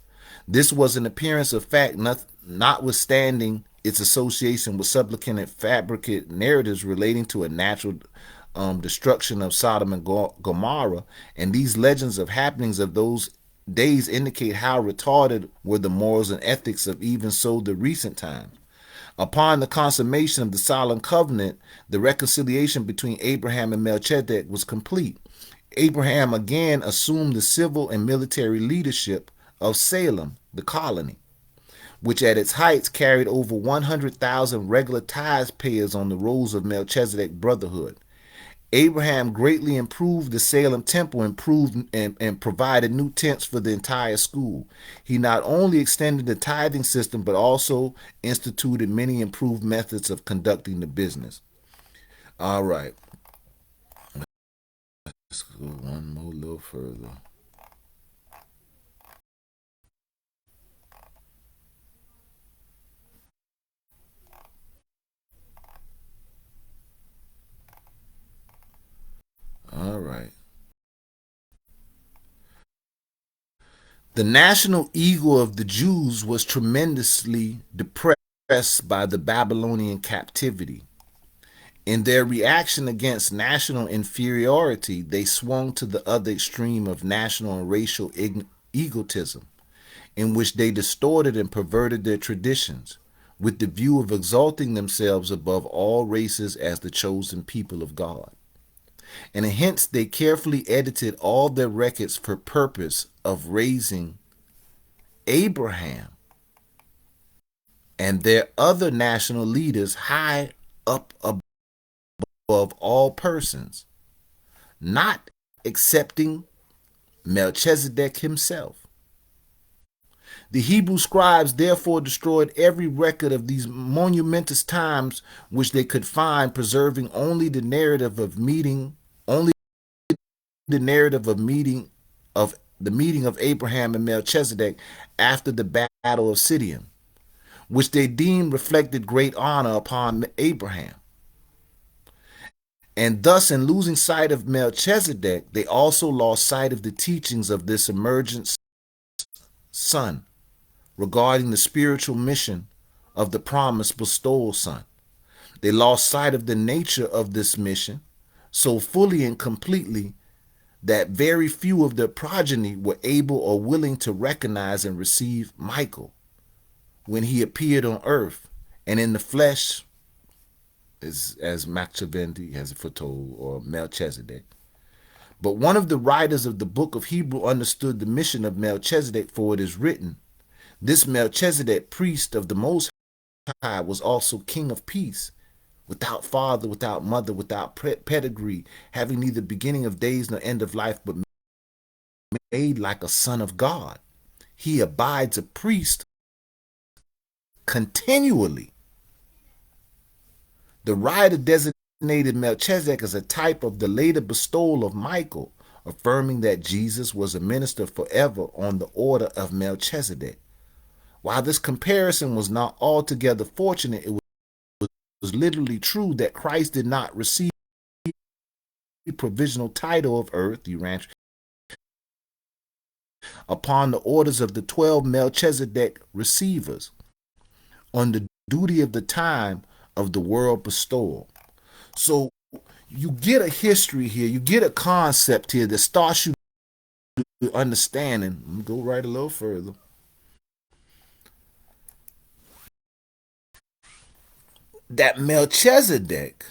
This was an appearance of fact, notwithstanding its association with supplicant fabricate narratives relating to a natural destruction of Sodom and Gomorrah, and these legends of happenings of those days indicate how retarded were the morals and ethics of even so the recent times. Upon the consummation of the solemn covenant, the reconciliation between Abraham and Melchizedek was complete. Abraham again assumed the civil and military leadership of Salem, the colony, which at its heights carried over 100,000 regular tithe payers on the rolls of Melchizedek brotherhood. Abraham greatly improved the Salem temple, and provided new tents for the entire school. He not only extended the tithing system, but also instituted many improved methods of conducting the business. All right. Let's go one more little further. All right. The national ego of the Jews was tremendously depressed by the Babylonian captivity. In their reaction against national inferiority, they swung to the other extreme of national and racial egotism, in which they distorted and perverted their traditions, with the view of exalting themselves above all races as the chosen people of God. And hence they carefully edited all their records for purpose of raising Abraham and their other national leaders high up above all persons, not excepting Melchizedek himself. The Hebrew scribes therefore destroyed every record of these monumentous times which they could find, preserving only the narrative of meeting of Abraham and Melchizedek after the battle of Siddim, which they deemed reflected great honor upon Abraham. And thus, in losing sight of Melchizedek, they also lost sight of the teachings of this emergent son regarding the spiritual mission of the promised bestowal son. They lost sight of the nature of this mission so fully and completely that very few of their progeny were able or willing to recognize and receive Michael when he appeared on earth and in the flesh, as Machiavelli has foretold, or Melchizedek. But one of the writers of the book of Hebrew understood the mission of Melchizedek, for it is written, "This Melchizedek, priest of the Most High, was also king of peace, without father, without mother, without pedigree, having neither beginning of days nor end of life, but made like a son of God. He abides a priest continually. The writer designated Melchizedek as a type of the later bestowal of Michael, affirming that Jesus was a minister forever on the order of Melchizedek. While this comparison was not altogether fortunate, it was literally true that Christ did not receive the provisional title of earth, upon the orders of the 12 Melchizedek receivers on the duty of the time of the world bestowal. So you get a history here, you get a concept here that starts you understanding. Let me go right a little further. That Melchizedek,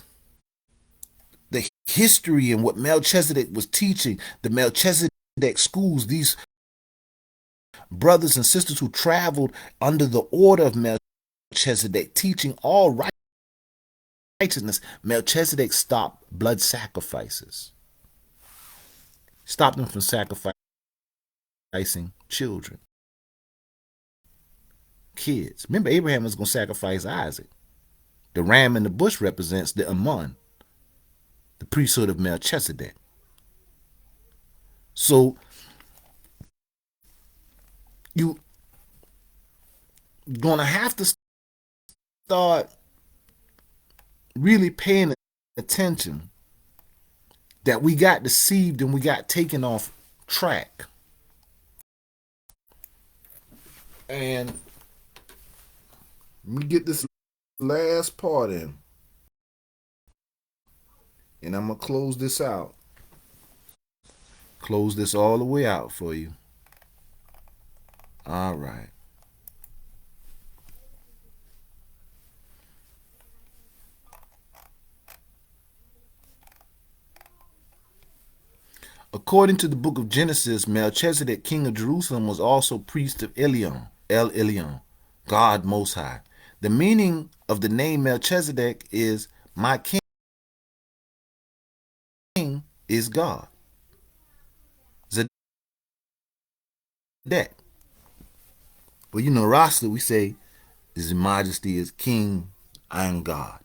the history and what Melchizedek was teaching, the Melchizedek schools, these brothers and sisters who traveled under the order of Melchizedek, teaching all righteousness. Melchizedek stopped blood sacrifices, stopped them from sacrificing children, kids. Remember, Abraham was going to sacrifice Isaac. The ram in the bush represents the Amon, the priesthood of Melchizedek. So you're going to have to start really paying attention that we got deceived and we got taken off track. And let me get this last part in, and I'm going to close this out. Close this all the way out for you. All right. According to the book of Genesis, Melchizedek, king of Jerusalem, was also priest of Elyon, El Elyon, God Most High. The meaning of the name Melchizedek is, my king is God. Zedek. Well, you know, Rasta, we say, His Majesty is King and God.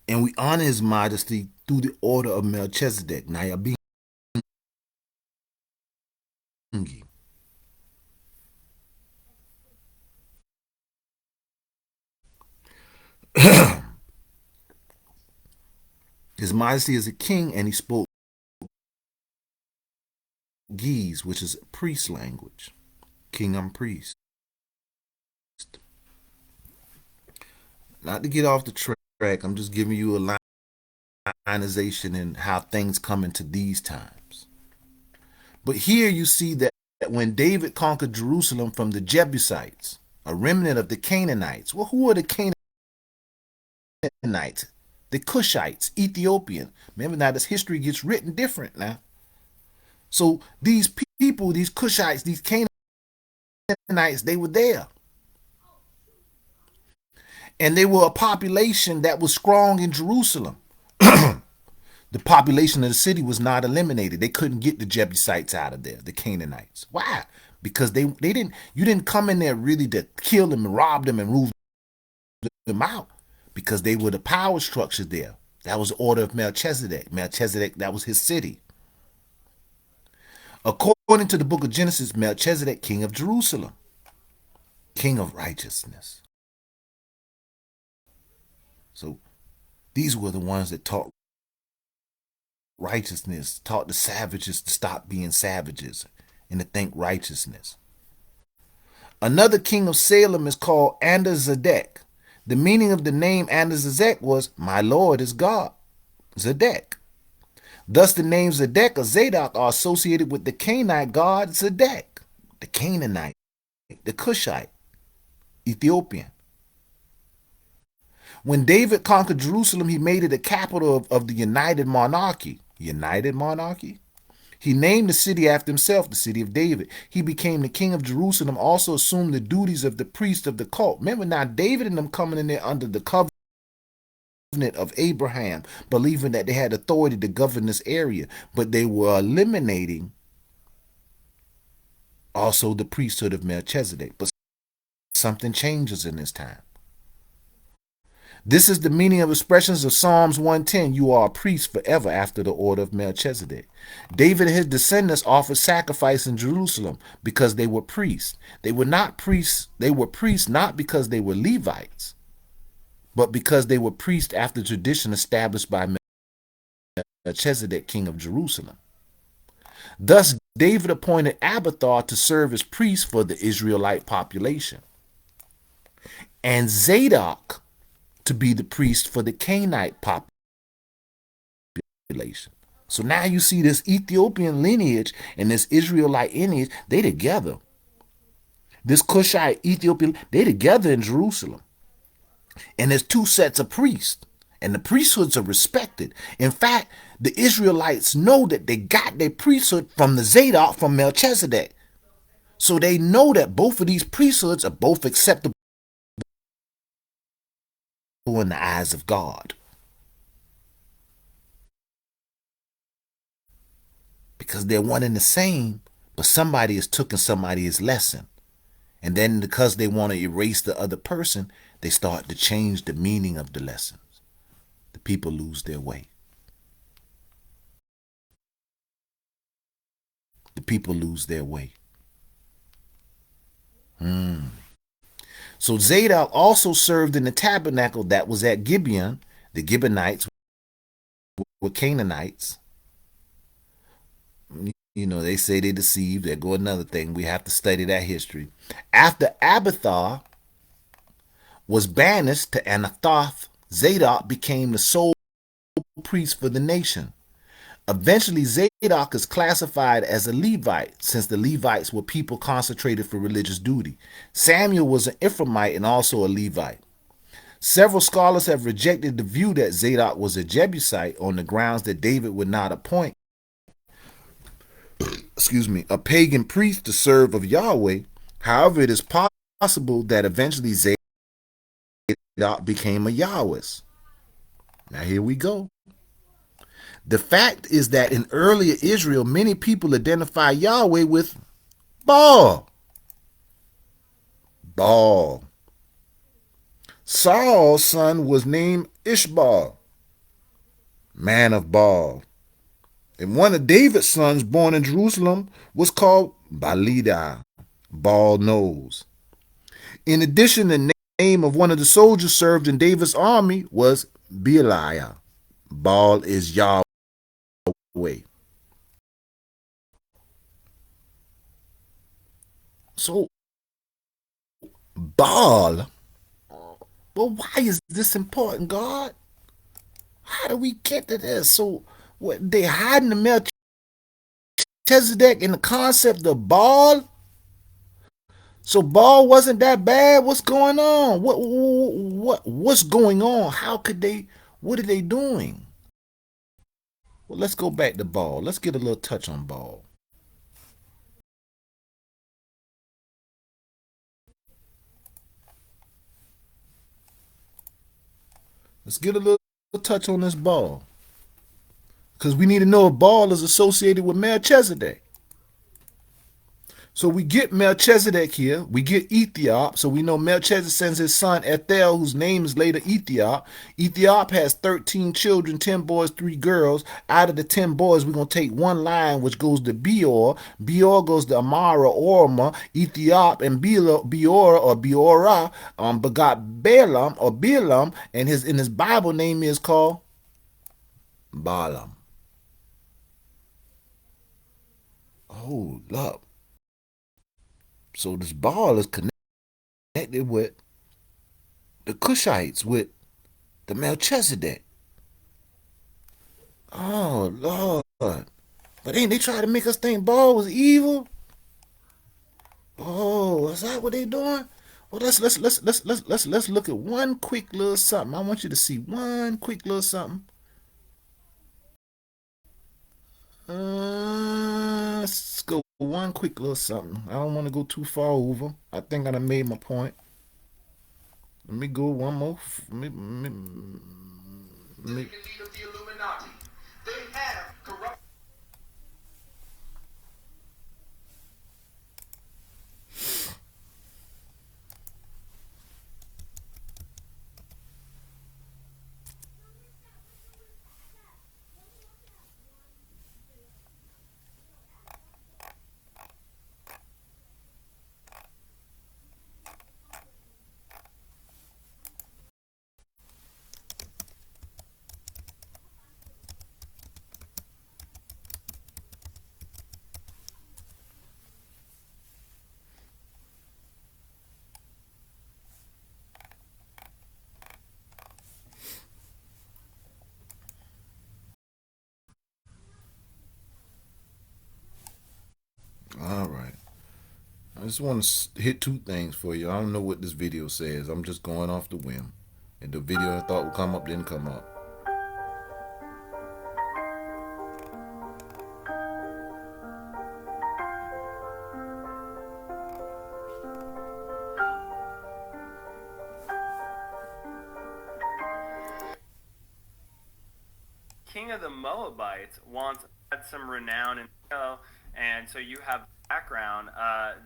And we honor His Majesty through the order of Melchizedek. Nayabingi. His Majesty is a king, and he spoke Geese, which is priest language. King, I'm priest. Not to get off the track, I'm just giving you a lionization and how things come into these times. But here you see that when David conquered Jerusalem from the Jebusites, a remnant of the Canaanites. Well, who are the Canaanites? The Kushites, Ethiopian. Remember now, this history gets written different now. So these people, these Kushites, these Canaanites, they were there. And they were a population that was strong in Jerusalem. The population of the city was not eliminated. They couldn't get the Jebusites out of there, the Canaanites. Why? Because you didn't come in there really to kill them and rob them and move them out, because they were the power structures there. That was the order of Melchizedek. Melchizedek, that was his city. According to the book of Genesis, Melchizedek, king of Jerusalem, king of righteousness. So these were the ones that taught righteousness, taught the savages to stop being savages and to think righteousness. Another king of Salem is called Zedek. The meaning of the name Zedek was, my Lord is God, Zedek. Thus the name Zedek or Zadok are associated with the Canaanite god Zedek, the Canaanite, the Kushite, Ethiopian. When David conquered Jerusalem, he made it a capital of the United Monarchy. United Monarchy? He named the city after himself, the city of David. He became the king of Jerusalem, also assumed the duties of the priest of the cult. Remember now, David and them coming in there under the covenant of Abraham, believing that they had authority to govern this area, but they were eliminating also the priesthood of Melchizedek. But something changes in this time. This is the meaning of expressions of Psalms 110. You are a priest forever after the order of Melchizedek. David and his descendants offered sacrifice in Jerusalem because they were priests. They were not priests. They were priests not because they were Levites, but because they were priests after tradition established by Melchizedek, king of Jerusalem. Thus, David appointed Abiathar to serve as priest for the Israelite population, and Zadok to be the priest for the Canaanite population. So now you see this Ethiopian lineage and this Israelite lineage, they together. This Kushite Ethiopian, they together in Jerusalem. And there's two sets of priests. And the priesthoods are respected. In fact, the Israelites know that they got their priesthood from the Zadok, from Melchizedek. So they know that both of these priesthoods are both acceptable in the eyes of God. Because they're one and the same, but somebody has taken somebody's lesson. And then because they want to erase the other person, they start to change the meaning of the lessons. The people lose their way. The people lose their way. So Zadok also served in the tabernacle that was at Gibeon. The Gibeonites were Canaanites. You know, they say they deceived. There go another thing. We have to study that history. After Abiathar was banished to Anathoth, Zadok became the sole priest for the nation. Eventually, Zadok is classified as a Levite, since the Levites were people consecrated for religious duty. Samuel was an Ephraimite and also a Levite. Several scholars have rejected the view that Zadok was a Jebusite on the grounds that David would not appoint a pagan priest to serve of Yahweh. However, it is possible that eventually Zadok became a Yahwist. Now here we go. The fact is that in earlier Israel, many people identify Yahweh with Baal. Baal. Saul's son was named Ishbaal, man of Baal. And one of David's sons born in Jerusalem was called Balida, Baal knows. In addition, the name of one of the soldiers served in David's army was Beliah. Baal is Yahweh. So, Baal. Well, why is this important, God? How do we get to this? So, what they hiding the Melchizedek in the concept of Baal? So Baal wasn't that bad. What's going on? What's going on? How could they? What are they doing? Well, let's go back to Baal. Let's get a little touch on Baal. Let's get a little touch on this Baal, because we need to know if Baal is associated with Melchizedek. So we get Melchizedek here. We get Ethiop. So we know Melchizedek sends his son Ethel, whose name is later Ethiop. Ethiop has 13 children, 10 boys, 3 girls. Out of the 10 boys, we're going to take one line, which goes to Beor. Beor goes to Amara, Orma. Ethiop and Beor or Beora begot Balaam or Balaam, and in his Bible name is called Balaam. Hold up. So this Baal is connected with the Kushites, with the Melchizedek. Oh Lord! But ain't they trying to make us think Baal was evil? Oh, is that what they doing? Well, let's look at one quick little something. I want you to see one quick little something. Let's go one quick little something. I don't want to go too far over. I think I done made my point. Let me go one more. Me. just want to hit two things for you. I don't know what this video says. I'm just going off the whim. And the video I thought would come up didn't come up. King of the Moabites once had some renown in Israel, and so you have background.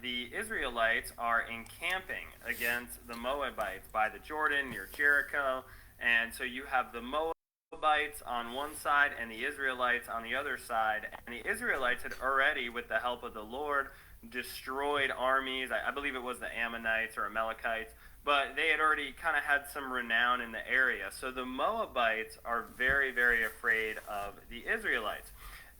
The Israelites are encamping against the Moabites by the Jordan near Jericho, and so you have the Moabites on one side and the Israelites on the other side. And the Israelites had already, with the help of the Lord, destroyed armies. I believe it was the Ammonites or Amalekites, but they had already kind of had some renown in the area. So the Moabites are very, very afraid of the Israelites.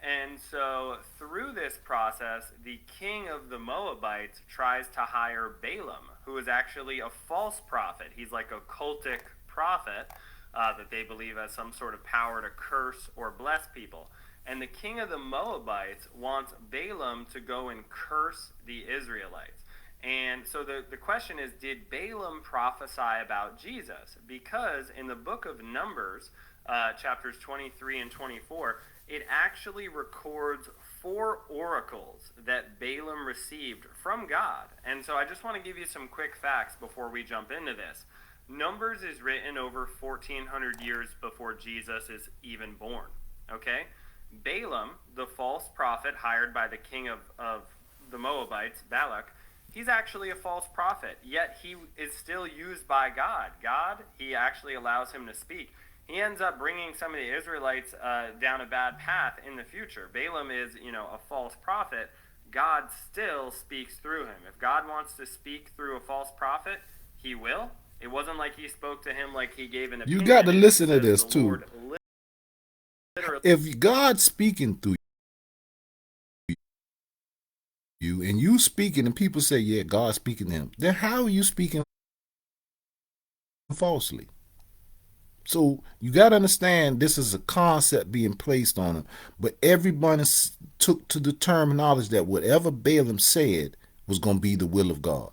And so through this process, the king of the Moabites tries to hire Balaam, who is actually a false prophet. He's like a cultic prophet that they believe has some sort of power to curse or bless people. And the king of the Moabites wants Balaam to go and curse the Israelites. And so the question is, did Balaam prophesy about Jesus? Because in the book of Numbers, chapters 23 and 24, it actually records 4 oracles that Balaam received from God. And so I just want to give you some quick facts before we jump into this. Numbers is written over 1,400 years before Jesus is even born. Okay? Balaam, the false prophet hired by the king of the Moabites, Balak, he's actually a false prophet, yet he is still used by God. He actually allows him to speak. He ends up bringing some of the Israelites down a bad path in the future. Balaam is, a false prophet. God still speaks through him. If God wants to speak through a false prophet, he will. It wasn't like he spoke to him like he gave an opinion. You got to listen to this too. If God's speaking through you and you speaking and people say, yeah, God's speaking to him, then how are you speaking falsely? So you got to understand this is a concept being placed on him. But everybody took to the terminology that whatever Balaam said was going to be the will of God.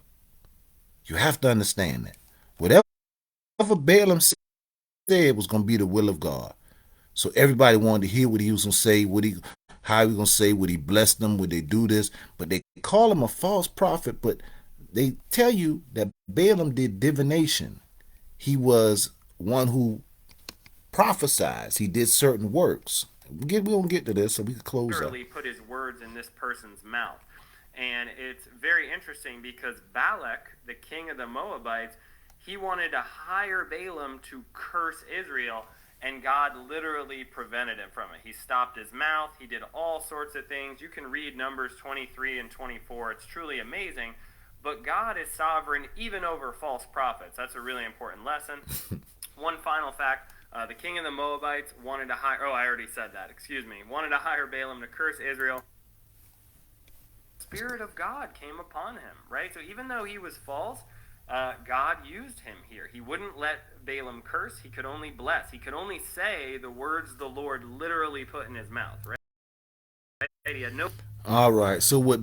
You have to understand that. Whatever Balaam said was going to be the will of God. So everybody wanted to hear what he was going to say, how he was going to say, would he bless them, would they do this? But they call him a false prophet, but they tell you that Balaam did divination. He was one who prophesied. He did certain works. We won't get to this, so we can close up. Literally put his words in this person's mouth. And it's very interesting because Balak, the king of the Moabites, he wanted to hire Balaam to curse Israel, and God literally prevented him from it. He stopped his mouth. He did all sorts of things. You can read Numbers 23 and 24. It's truly amazing. But God is sovereign even over false prophets. That's a really important lesson. One final fact. The king of the Moabites wanted to hire... Oh, I already said that. Excuse me. Wanted to hire Balaam to curse Israel. The Spirit of God came upon him, right? So even though he was false, God used him here. He wouldn't let Balaam curse. He could only bless. He could only say the words the Lord literally put in his mouth, right? He had no... All right. So what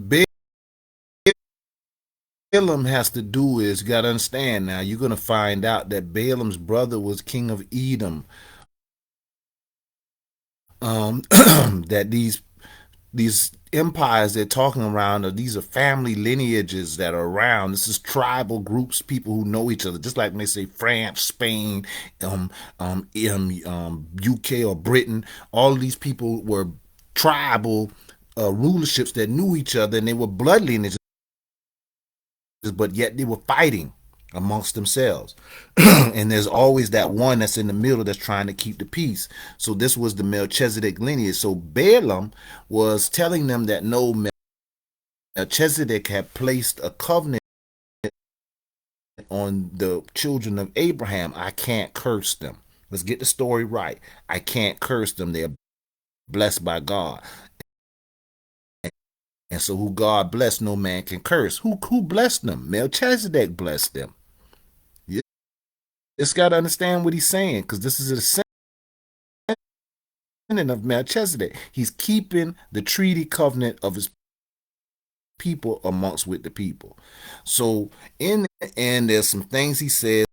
Balaam has to do is, you got to understand now, you're going to find out that Balaam's brother was king of Edom. That these empires they're talking around, these are family lineages that are around. This is tribal groups, people who know each other, just like when they say France, Spain, UK or Britain. All of these people were tribal rulerships that knew each other, and they were blood lineages, but yet they were fighting amongst themselves. And there's always that one that's in the middle that's trying to keep the peace. So this was the Melchizedek lineage. So Balaam was telling them that no, Melchizedek had placed a covenant on the children of Abraham. I can't curse them. Let's get the story right. I can't curse them. They're blessed by God. And so who God blessed, no man can curse. Who blessed them? Melchizedek blessed them. You just got to understand what he's saying, because this is a descendant of Melchizedek. He's keeping the treaty covenant of his people amongst with the people. So in the end, there's some things he says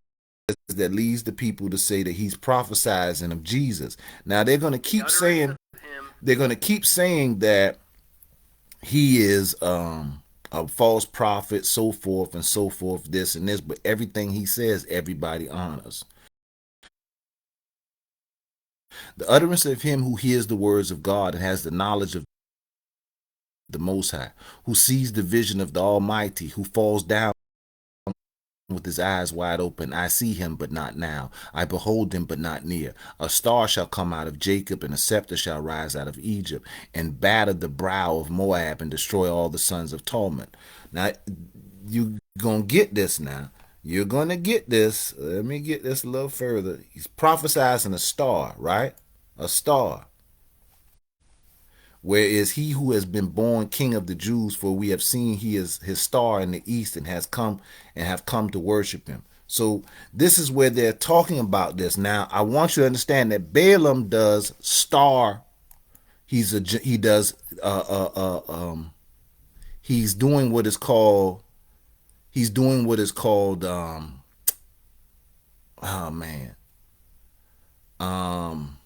that leads the people to say that he's prophesizing of Jesus. Now they're going to keep saying that he is a false prophet, so forth and so forth, this and this, but everything he says, everybody honors. The utterance of him who hears the words of God and has the knowledge of the Most High, who sees the vision of the Almighty, who falls down with his eyes wide open. I see him, but not now. I behold him, but not near. A star shall come out of Jacob, and a scepter shall rise out of Egypt, and batter the brow of Moab, and destroy all the sons of Torment. Now, you gonna get this now. You're gonna get this. Let me get this a little further. He's prophesizing a star, right? A star. Where is he who has been born King of the Jews? For we have seen he is his star in the east and have come to worship him. So this is where they're talking about this. Now I want you to understand that Balaam does star. He does he's doing what is called oh man um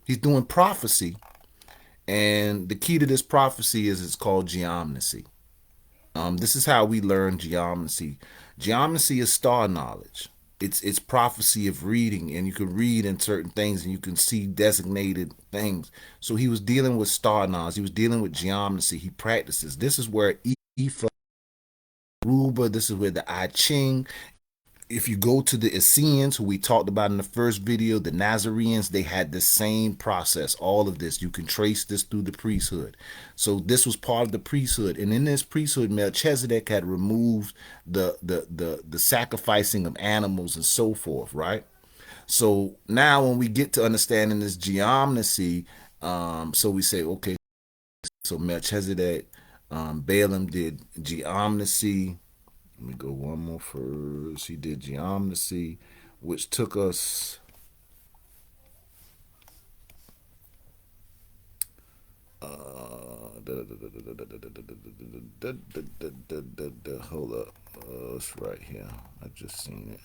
he's doing prophecy. And the key to this prophecy is it's called geomnesy. This is how we learn geomnesy. Geomnesy is star knowledge. It's prophecy of reading, and you can read in certain things, and you can see designated things. So he was dealing with star knowledge. He was dealing with geomnesy. He practices. This is where Ifa, Ruba. This is where the I Ching. If you go to the Essenes, who we talked about in the first video, the Nazarenes, they had the same process. All of this, you can trace this through the priesthood. So this was part of the priesthood, and in this priesthood, Melchizedek had removed the sacrificing of animals and so forth, right? So now, when we get to understanding this geomnesy, so we say, okay, so Melchizedek, Balaam did geomnesy. Let me go one more first. He did geomnesy, which took us hold up. It's right here. I just seen it.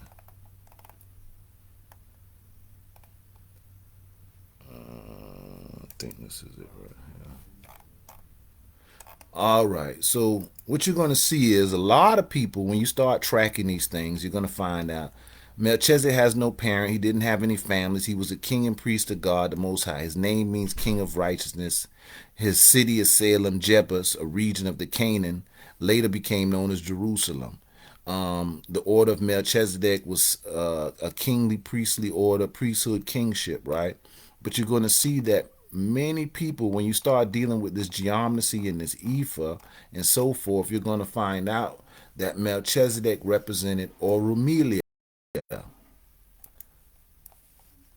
I think this is it right here. All right. So what you're going to see is a lot of people, when you start tracking these things, you're going to find out Melchizedek has no parent. He didn't have any families. He was a king and priest of God, the Most High. His name means King of Righteousness. His city is Salem, Jebus, a region of the Canaan, later became known as Jerusalem. The order of Melchizedek was a kingly, priestly order, priesthood, kingship, right? But you're going to see that many people, when you start dealing with this geomnesy and this Ephah and so forth, you're going to find out that Melchizedek represented Orumelia.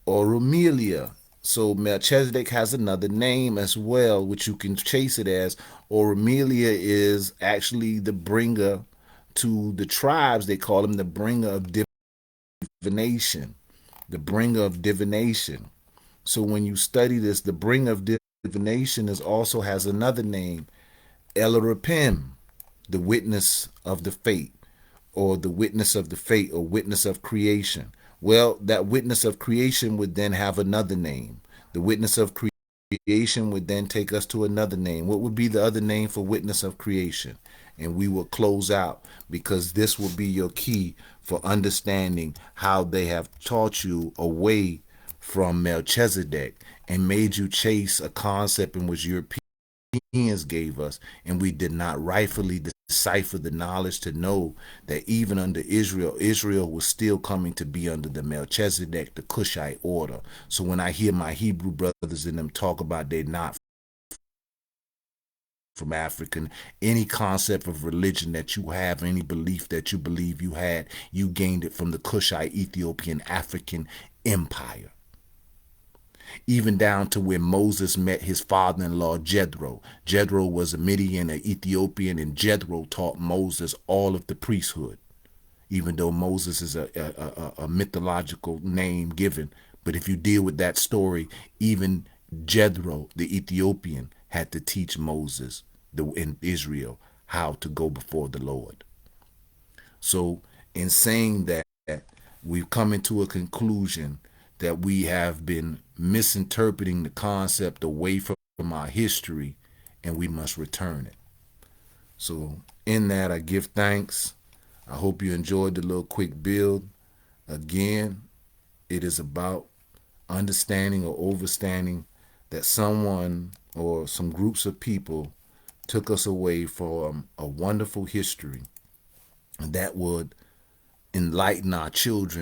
Orumelia. So Melchizedek has another name as well, which you can chase it as. Orumelia is actually the bringer to the tribes. They call him the bringer of divination. The bringer of divination. So when you study this, the bringer of divination also has another name, Elohim, the witness of the fate, or the witness of the fate, or witness of creation. Well, that witness of creation would then have another name. The witness of creation would then take us to another name. What would be the other name for witness of creation? And we will close out, because this will be your key for understanding how they have taught you away from Melchizedek and made you chase a concept in which Europeans gave us, and we did not rightfully decipher the knowledge to know that even under Israel was still coming to be under the Melchizedek, the Kushite order. So when I hear my Hebrew brothers in them talk about they're not from African, any concept of religion that you have, any belief that you believe you had, you gained it from the Kushite Ethiopian African Empire. Even down to where Moses met his father-in-law Jethro. Jethro was a Midian, an Ethiopian, and Jethro taught Moses all of the priesthood, even though Moses is a mythological name given. But if you deal with that story, even Jethro, the Ethiopian, had to teach Moses in Israel how to go before the Lord. So, in saying that, we've come into a conclusion that we have been misinterpreting the concept away from our history, and we must return it. So, in that, I give thanks. I hope you enjoyed the little quick build. Again, it is about understanding or overstanding that someone or some groups of people took us away from a wonderful history that would enlighten our children